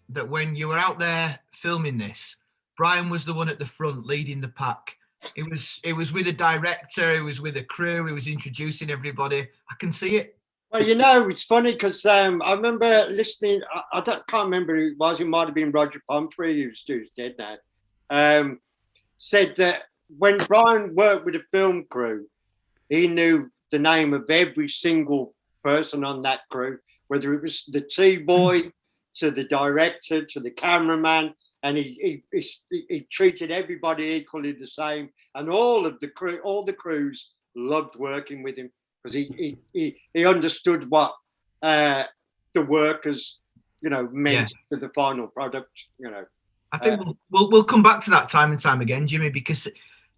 that when you were out there filming this, Brian was the one at the front leading the pack. It was with a director, it was with a crew, he was introducing everybody. I can see it. Well, you know, it's funny because I remember listening. Can't remember who it was. It might have been Roger Pumphrey, who's dead now. Said that when Brian worked with a film crew, he knew the name of every single person on that crew, whether it was the T-boy to the director to the cameraman, and he treated everybody equally the same. And all the crews loved working with him because he understood what the workers, meant to the final product. I think we'll come back to that time and time again, Jimmy, because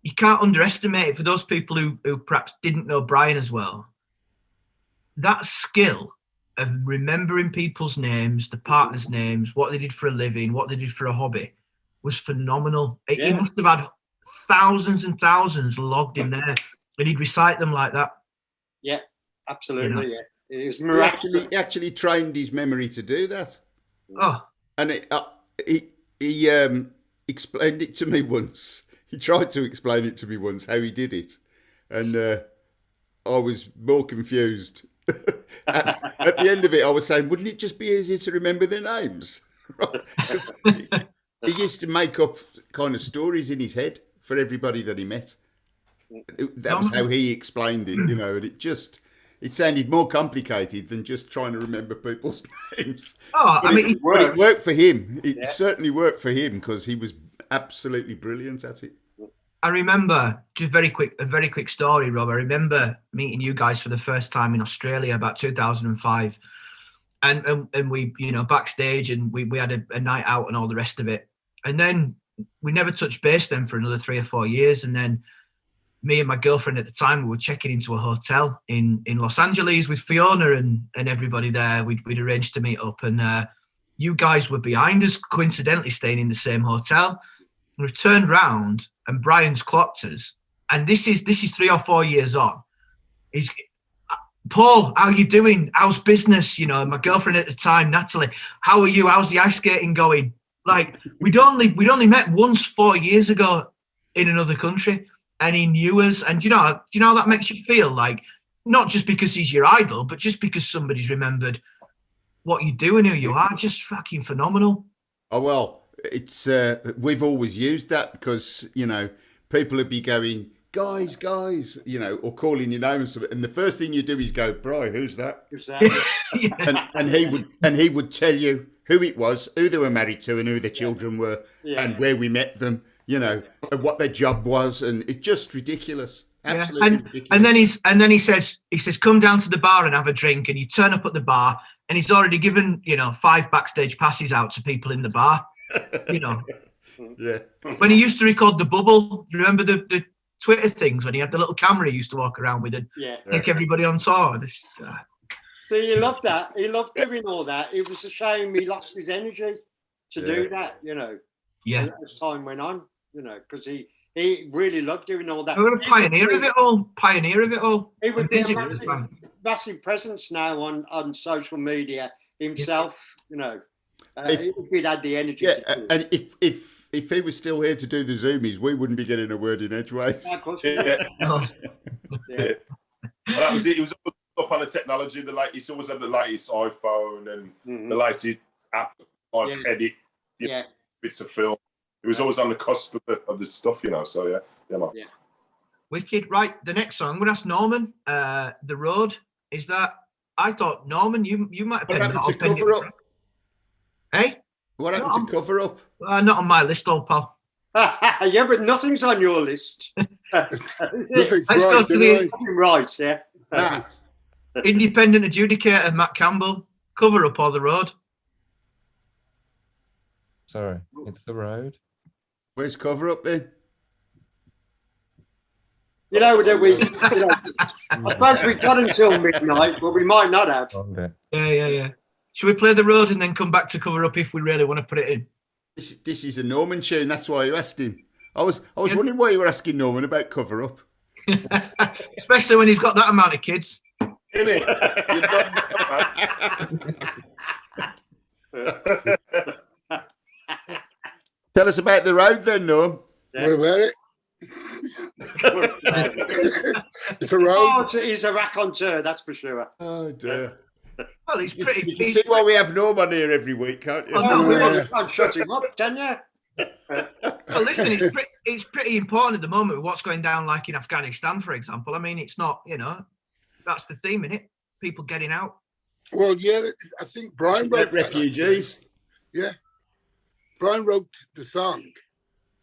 you can't underestimate it for those people who perhaps didn't know Brian as well. That skill of remembering people's names, the partners' names, what they did for a living, what they did for a hobby, was phenomenal. He must have had thousands and thousands logged in there, and he'd recite them like that. Yeah, absolutely. Yeah, it was miraculous. He actually trained his memory to do that. Oh, and he explained it to me once. He tried to explain it to me once how he did it, and I was more confused. At the end of it, I was saying, wouldn't it just be easier to remember their names? He used to make up kind of stories in his head for everybody that he met. That was how he explained it, you know, and it sounded more complicated than just trying to remember people's names. Oh, but I mean, but it worked for him. It certainly worked for him because he was absolutely brilliant at it. I remember, just a very quick story, Rob. I remember meeting you guys for the first time in Australia about 2005. And we, you know, backstage, and we had a night out and all the rest of it. And then we never touched base then for another 3 or 4 years. And then me and my girlfriend at the time, we were checking into a hotel in Los Angeles with Fiona and everybody there. We'd arranged to meet up, and you guys were behind us, coincidentally staying in the same hotel. We've turned round and Brian's clocked us. And this is 3 or 4 years on. He's, Paul, how you doing? How's business? You know, my girlfriend at the time, Natalie, how are you? How's the ice skating going? Like, we'd only met once 4 years ago in another country, and he knew us. And do you know how that makes you feel? Like, not just because he's your idol, but just because somebody's remembered what you do and who you are. Just fucking phenomenal. Oh, well, it's we've always used that because, you know, people would be going, guys, you know, or calling your name, and the first thing you do is go, Bri, who's that? Yeah. and he would tell you who it was, who they were married to, and who their children were, and where we met them, you know, and what their job was, and it's just ridiculous, absolutely ridiculous. And then he says, come down to the bar and have a drink, and you turn up at the bar, and he's already given, you know, 5 backstage passes out to people in the bar, you know. Yeah. When he used to record The Bubble, remember the Twitter things when he had the little camera he used to walk around with and take everybody on tour. So he loved that. He loved doing all that. It was a shame he lost his energy to do that, you know. Yeah. As time went on, you know, because he really loved doing all that. We were a pioneer of it all. He would be a massive presence now on social media himself, you know. If he'd had the energy. Yeah, and if he was still here to do the Zoomies, we wouldn't be getting a word in edgeways. Well, that was it. He was up on the technology. He's always had the latest iPhone and the latest app, like edit, bits of film. He was always on the cusp of the stuff, you know. So man. Yeah. Wicked. Right, the next song I'm gonna ask Norman. The Road. Is that? I thought Norman, you might have been. What happened to Cover Up? Hey? What happened to Cover Up? Not on my list, old pal. Yeah, but nothing's on your list. Nothing's right, yeah. Independent adjudicator Matt Campbell. Cover Up or The Road? Sorry, it's The Road. Where's Cover Up then? You know, I suppose we got until midnight, but we might not have. Yeah. Should we play The Road and then come back to Cover Up if we really want to put it in? This is a Norman tune. That's why you asked him. I was wondering why you were asking Norman about Cover Up. Especially when he's got that amount of kids. Isn't it? Tell us about The Road then, Norm. What about it? It's a road. He's a raconteur, that's for sure. Oh dear. Well, he's pretty. You can see why we have Norm on here every week, can't you? You can't shut him up, can you? Well, listen, it's pretty important at the moment with what's going down, like in Afghanistan, for example. I mean, it's not, you know, that's the theme, isn't it? People getting out. Well, yeah, I think Brian wrote refugees. Yeah, Brian wrote the song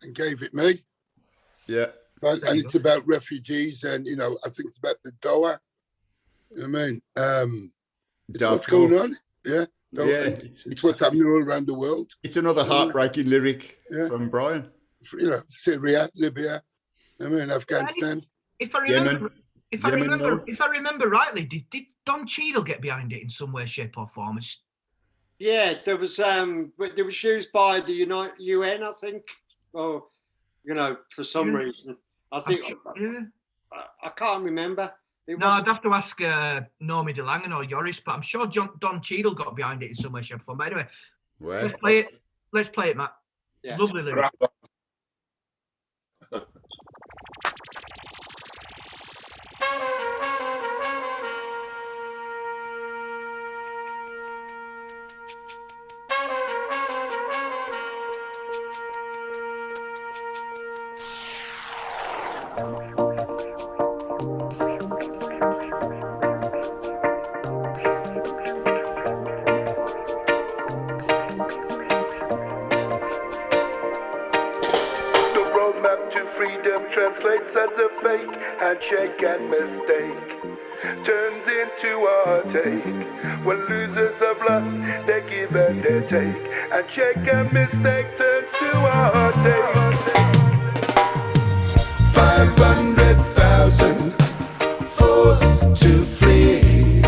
and gave it me. Yeah, and it's about refugees, and you know, I think it's about the Doha. You know what I mean? It's what's going on? Yeah. It's what's happening all around the world. It's another heartbreaking lyric from Brian. You know, Syria, Libya, Afghanistan. If I remember rightly, did Don Cheadle get behind it in some way, shape, or form? Yeah, there was used by the UN, I think, or you know, for some reason. I think I can't remember. I'd have to ask Normie DeLangen or Yoris, but I'm sure Don Cheadle got behind it in some way, shape, or form. But anyway, let's play it. Let's play it, Matt. Yeah. Lovely lyrics. translates as a fake handshake and mistake. Turns into a heartache. When losers have lost, they give and they take. Handshake and mistake turns to a heartache. 500,000 forced to flee.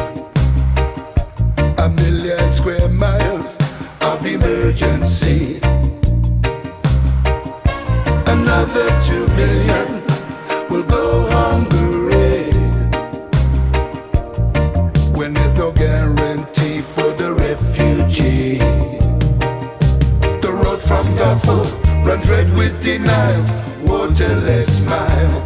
1,000,000 square miles of emergency. Another 2 million will go hungry. When there's no guarantee for the refugee. The road from Darfur runs red with denial. Waterless mile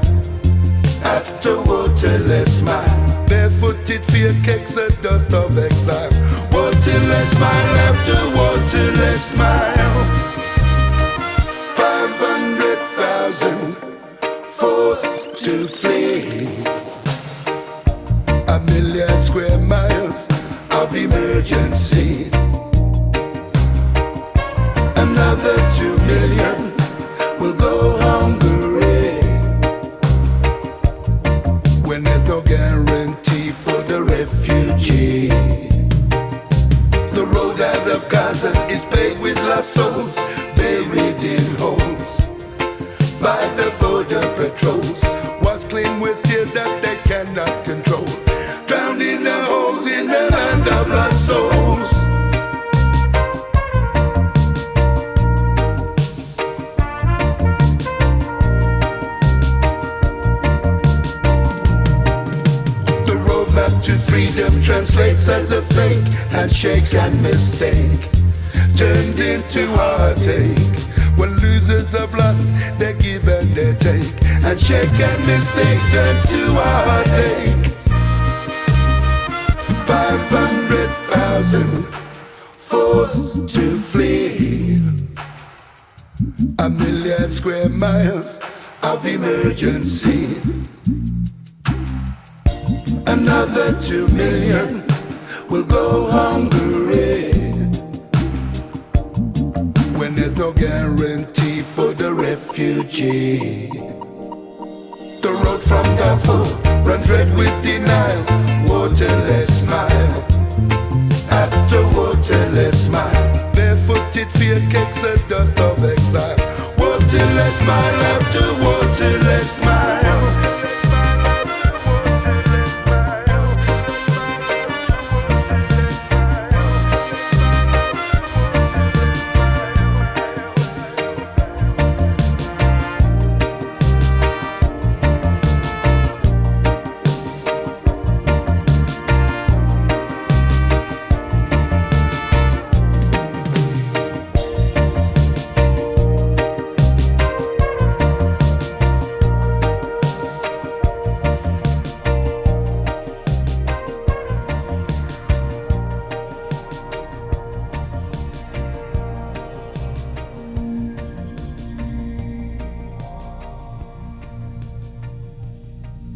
after waterless mile. Barefooted fear kicks the dust of exile. Waterless mile after waterless mile. 500,000 forced to flee. 1,000,000 square miles of emergency. Another 2 million will go hungry. When there's no guarantee for the refugee. The road out of Gaza is paved with lost souls, buried in holes by the border patrols. What's clean with tears that they cannot control. Drowned in the holes in the land of lost souls. The roadmap to freedom translates as a fake handshake and mistake. Turned into heartache. When losers have lost, they give and they take. Handshake and mistakes turn to heartache. 500,000 forced to flee. 1,000,000 square miles of emergency. Another 2 million will go hungry. When there's no guarantee for the refugee. The road from Darfur runs red with denial. Waterless mile after waterless mile. Barefooted fear kicks the dust of exile. Waterless mile after waterless mile.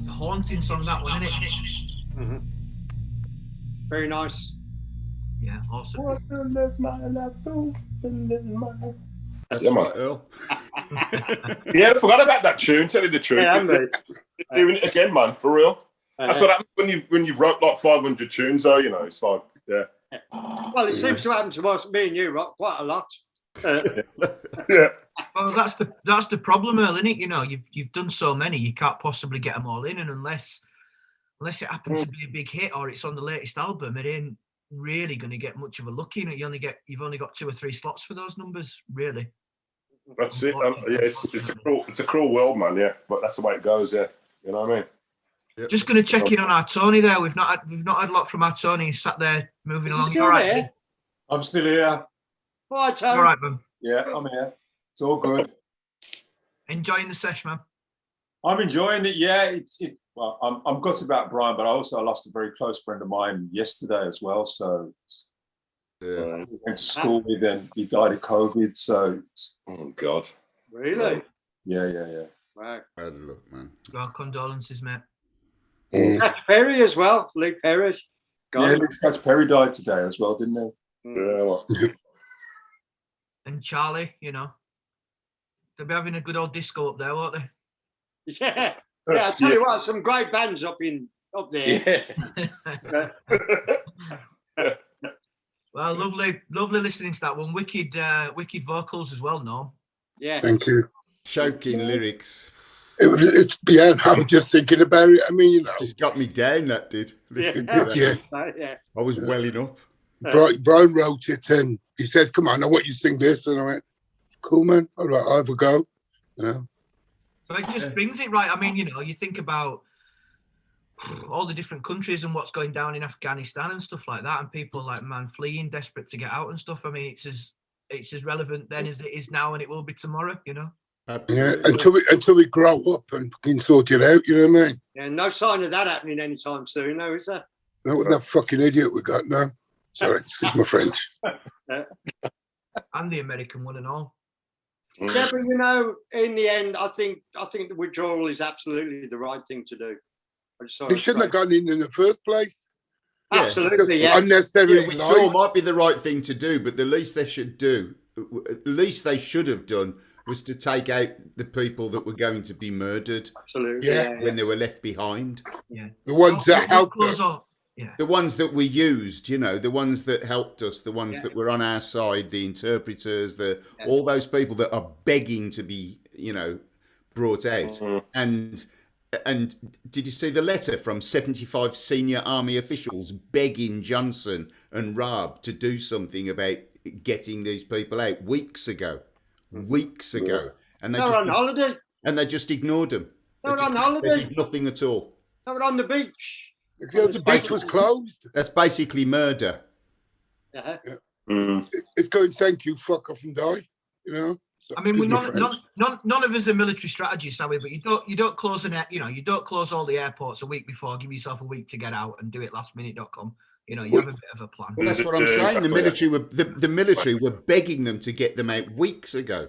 Haunting song, that one, isn't it? Mm-hmm. Very nice. Yeah, awesome. That's Yeah, man. right, Earl. Yeah, I forgot about that tune. Tell you the truth. Yeah, haven't they? Doing it again, man. For real. That's what happens when you wrote like 500 tunes, though. You know, it's like, yeah. Well, it seems to happen to us, me and you, Rock, quite a lot. Yeah. Well, that's the problem, Earl, isn't it? You know, you've done so many, you can't possibly get them all in, and unless it happens to be a big hit or it's on the latest album, it ain't really going to get much of a look in. You've only got 2 or 3 slots for those numbers, really. That's it. Yeah, it's a cruel world, man. Yeah, but that's the way it goes. Yeah, you know what I mean. Yep. Just going to check in on our Tony there. We've not had a lot from our Tony. He's sat there moving along. Still right, there? I'm still here. All right, Tony. All right, man. Yeah, I'm here. It's all good. Enjoying the sesh, man. I'm enjoying it. Yeah, well, I'm gutted about Brian, but I lost a very close friend of mine yesterday as well. So yeah, we went to school with him. He died of COVID. So oh God, really? Yeah. Wow. Bad luck, man. Well, condolences, mate. Catch Perry as well. Luke Perry. Yeah, Catch Perry died today as well, didn't he? Yeah. Well. And Charlie, you know, they'll be having a good old disco up there, won't they? Yeah, yeah. I tell you what, some great bands up there. Yeah. Well, lovely listening to that one. Wicked vocals as well, Norm. Yeah. Thank you. Choking lyrics. It's yeah. I'm just thinking about it. I mean, you know, Just got me down. That did. Listen to that. Yeah. I was welling up. Brian wrote it, and he says, "Come on, I want you to sing this," and I went, "Cool, man. All right, I'll have a go." You know. So it just brings it right. I mean, you know, you think about all the different countries and what's going down in Afghanistan and stuff like that, and people like fleeing, desperate to get out and stuff. I mean, it's as relevant then as it is now, and it will be tomorrow. You know. Absolutely. Yeah, until we grow up and can sort it out. You know what I mean? Yeah. No sign of that happening anytime soon, though, is there? Not with that fucking idiot we got now. Sorry, excuse my French. And the American one and all. Yeah, but you know, in the end, I think the withdrawal is absolutely the right thing to do. They shouldn't have gone in the first place. Absolutely, yeah. Unnecessary. Withdrawal might be the right thing to do, but the least they should have done was to take out the people that were going to be murdered. Absolutely, when they were left behind. Yeah, the ones that helped us. The ones that we used, you know, the ones that helped us, the ones that were on our side, the interpreters, all those people that are begging to be, you know, brought out. Mm-hmm. And did you see the letter from 75 senior army officials begging Johnson and Raab to do something about getting these people out weeks ago? And they were on holiday. And they just ignored them. They were on holiday. They did nothing at all. They were on the beach. Because the beach was closed. That's basically murder. Yeah. It's going, thank you, fuck off and die. You know. So, I mean, none of us are military strategists, are we? But you don't close you don't close all the airports a week before. Give yourself a week to get out and do it lastminute.com. You know, you have a bit of a plan. Well, that's what I'm saying. The military were begging them to get them out weeks ago,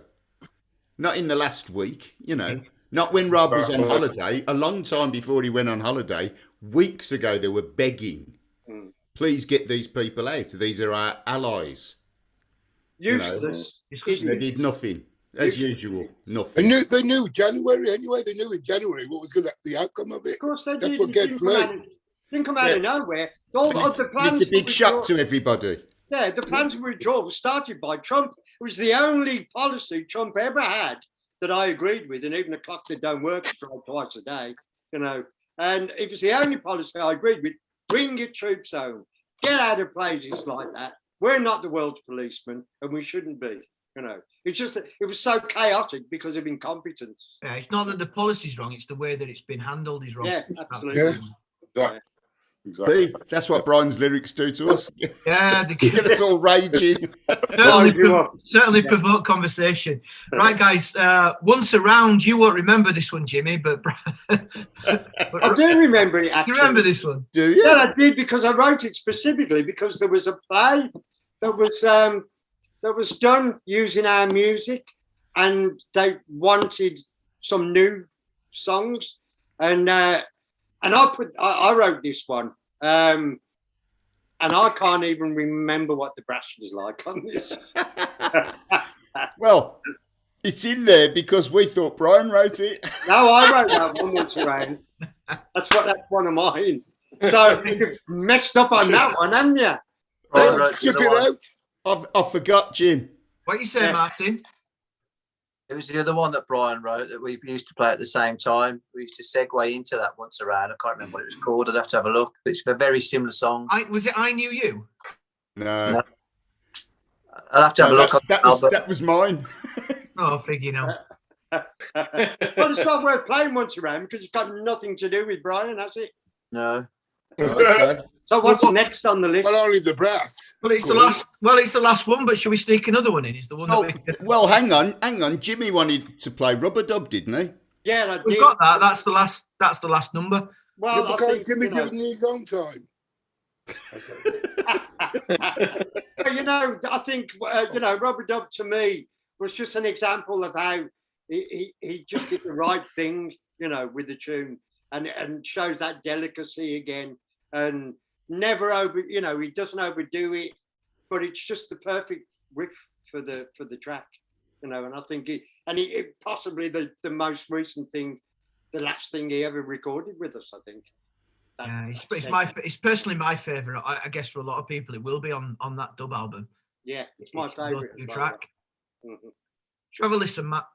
not in the last week. You know. Not when Rob was on holiday, a long time before he went on holiday. Weeks ago, they were begging, please get these people out. These are our allies. Useless. They did nothing, as usual, nothing. They knew January anyway. They knew in January what was going to be the outcome of it. Of course they did. That's what gets me. Didn't come out of nowhere. All the plans. It's a big shock to everybody. Yeah, the plans for withdrawal started by Trump. It was the only policy Trump ever had that I agreed with, and even the clock that don't work twice a day, you know. And it was the only policy I agreed with. Bring your troops home. Get out of places like that. We're not the world's policemen, and we shouldn't be. You know, it's just that it was so chaotic because of incompetence. Yeah, it's not that the policy's wrong; it's the way that it's been handled is wrong. Yeah, absolutely. Yeah. Exactly. See, that's what Brian's lyrics do to us. Yeah, they get us all raging. Certainly provoke conversation. Right, guys. Once around, you won't remember this one, Jimmy, but I do remember it. Actually, you remember this one? Do you? Yeah, I did because I wrote it specifically because there was a play that was done using our music, and they wanted some new songs, and I wrote this one, and I can't even remember what the brass was like on this. Well, it's in there because we thought Brian wrote it. No, I wrote that one once around. That's one of mine. So you've messed up on that one, haven't you? Skip it out. I forgot, Jim. What you say, Martin? It was the other one that Brian wrote that we used to play at the same time. We used to segue into that once around. I can't remember what it was called. I'd have to have a look. But it's a very similar song. Was it I Knew You? No. I'll have to have a look. That was mine. Oh, figure now. Well, it's not worth playing once around because it's got nothing to do with Brian, has it? No. Okay. So what's next on the list? Well, only the brass. Well, it's the last. Well, it's the last one. But should we sneak another one in? Is the one? Well, hang on. Jimmy wanted to play Rubber Dub, didn't he? Yeah, I did. We've got that. That's the last number. Well, because Jimmy given his own time. But, you know, I think Rubber Dub to me was just an example of how he just did the right thing, you know, with the tune, and shows that delicacy again, and never he doesn't overdo it, but it's just the perfect riff for the track, you know. And I think it possibly the most recent thing the last thing he ever recorded with us, I think. Yeah, it's personally my favourite. I guess for a lot of people, it will be on that dub album. Yeah, it's my favourite track. Mm-hmm. Should we have a listen, Matt?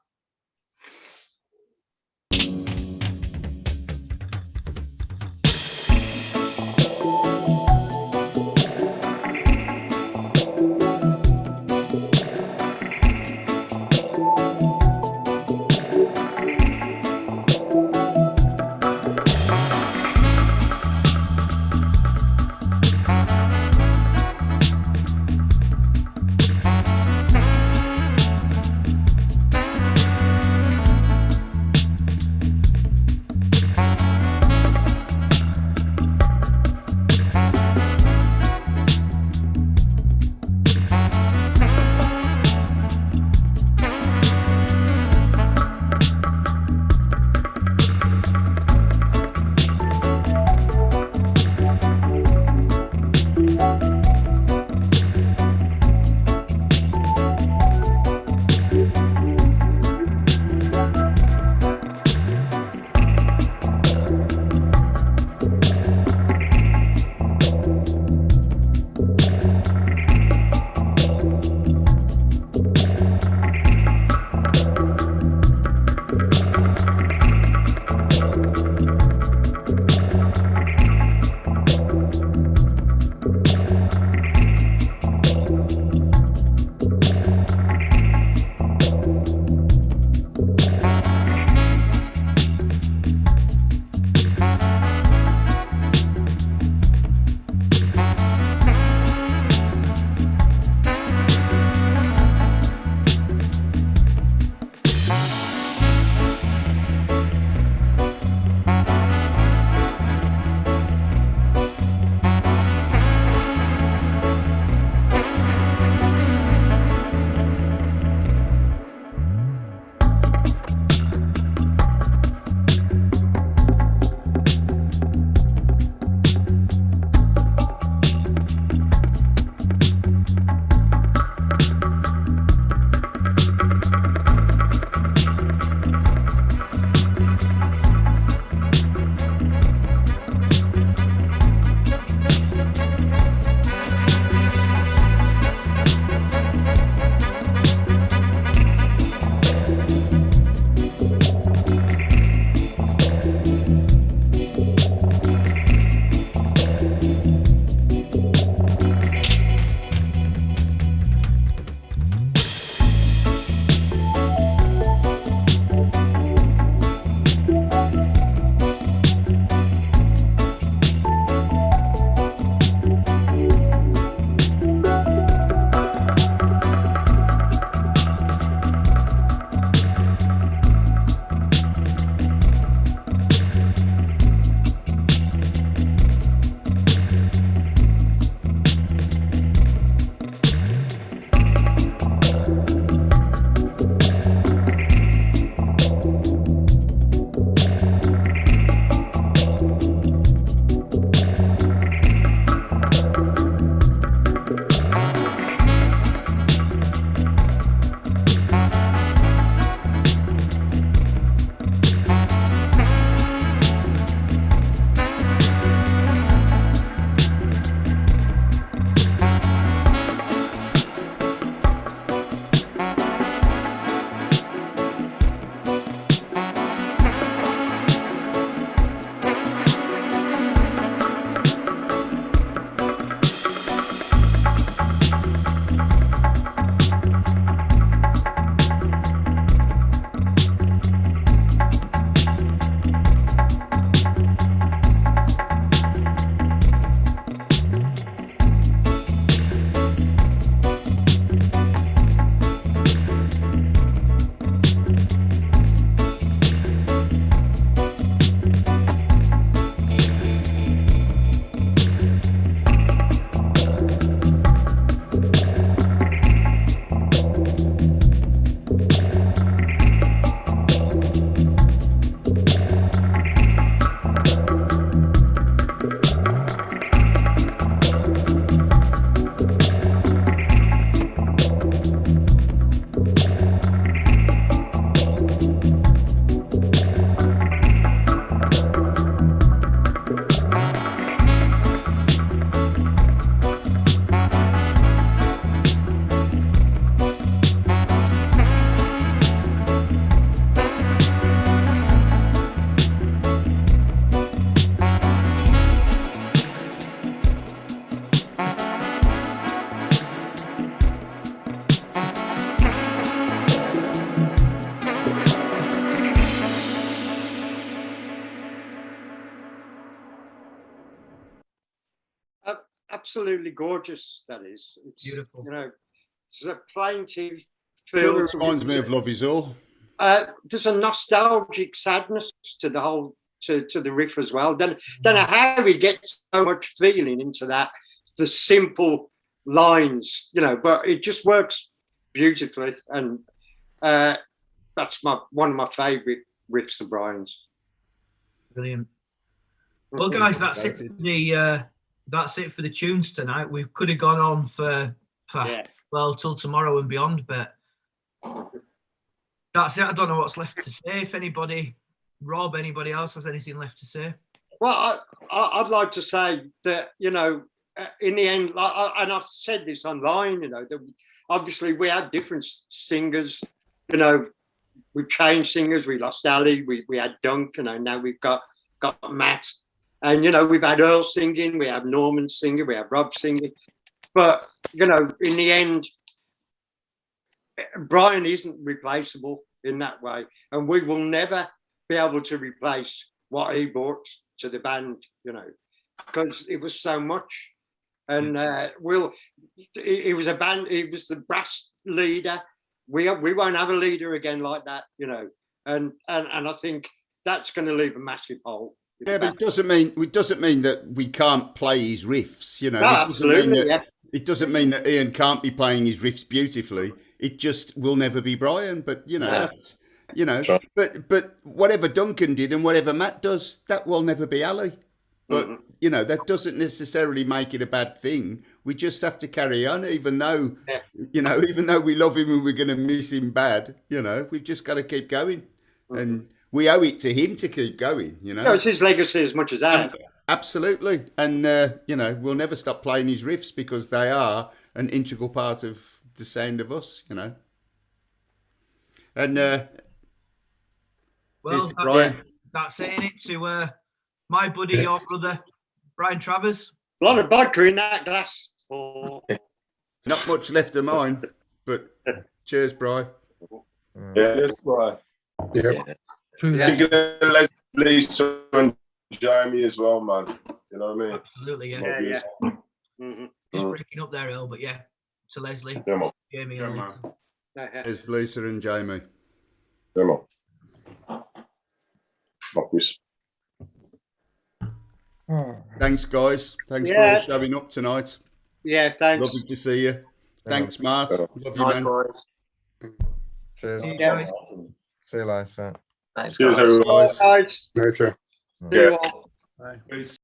absolutely gorgeous. That is, it's beautiful. You know, it's a plaintive Sort feel. of reminds me of Love Is All. There's a nostalgic sadness to the whole to the riff as well. Don't know how he gets so much feeling into that. The simple lines, you know, but it just works beautifully, and that's one of my favourite riffs of Brian's. Brilliant. Well, guys, that's it for the tunes tonight. We could have gone on for well till tomorrow and beyond, but that's it. I don't know what's left to say. If anybody else has anything left to say? Well, I'd like to say that, you know, in the end, and I've said this online, you know, that obviously we had different singers, you know, we changed singers. We lost Ali, we had Dunk, you know, now we've got Matt, and, you know, we've had Earl singing, we have Norman singing, we have Rob singing, but, you know, in the end, Brian isn't replaceable in that way, and we will never be able to replace what he brought to the band, you know, because it was so much. And it was a band, he was the brass leader. We won't have a leader again like that, you know, and I think that's going to leave a massive hole. Yeah, but it doesn't mean that we can't play his riffs, you know. No, absolutely, It doesn't mean that Ian can't be playing his riffs beautifully. It just will never be Brian. But you know, that's, you know. But whatever Duncan did and whatever Matt does, that will never be Ali. But you know, that doesn't necessarily make it a bad thing. We just have to carry on, even though you know, even though we love him and we're going to miss him bad. You know, we've just got to keep going, and we owe it to him to keep going. You know, it's his legacy as much as ours. Absolutely, and you know, we'll never stop playing his riffs because they are an integral part of the sound of us, you know. And well, Brian. That's saying it to my buddy, your brother, Brian Travers. A lot of vodka in that glass. Not much left of mine, but cheers, Brian. Cheers, Brian. Yeah. Lisa and Jamie as well, man. You know what I mean? Absolutely, yeah. Just breaking up there, Earl, but yeah. To Leslie, Jamie, There's Lisa and Jamie. Come on. Office. Thanks, guys. Thanks for all showing up tonight. Yeah, thanks. Lovely to see you. Thanks, Mart. Love you, man. Cheers. See you guys. See you later. Thanks, Cheers, everyone. Guys. Later. See you all. Peace.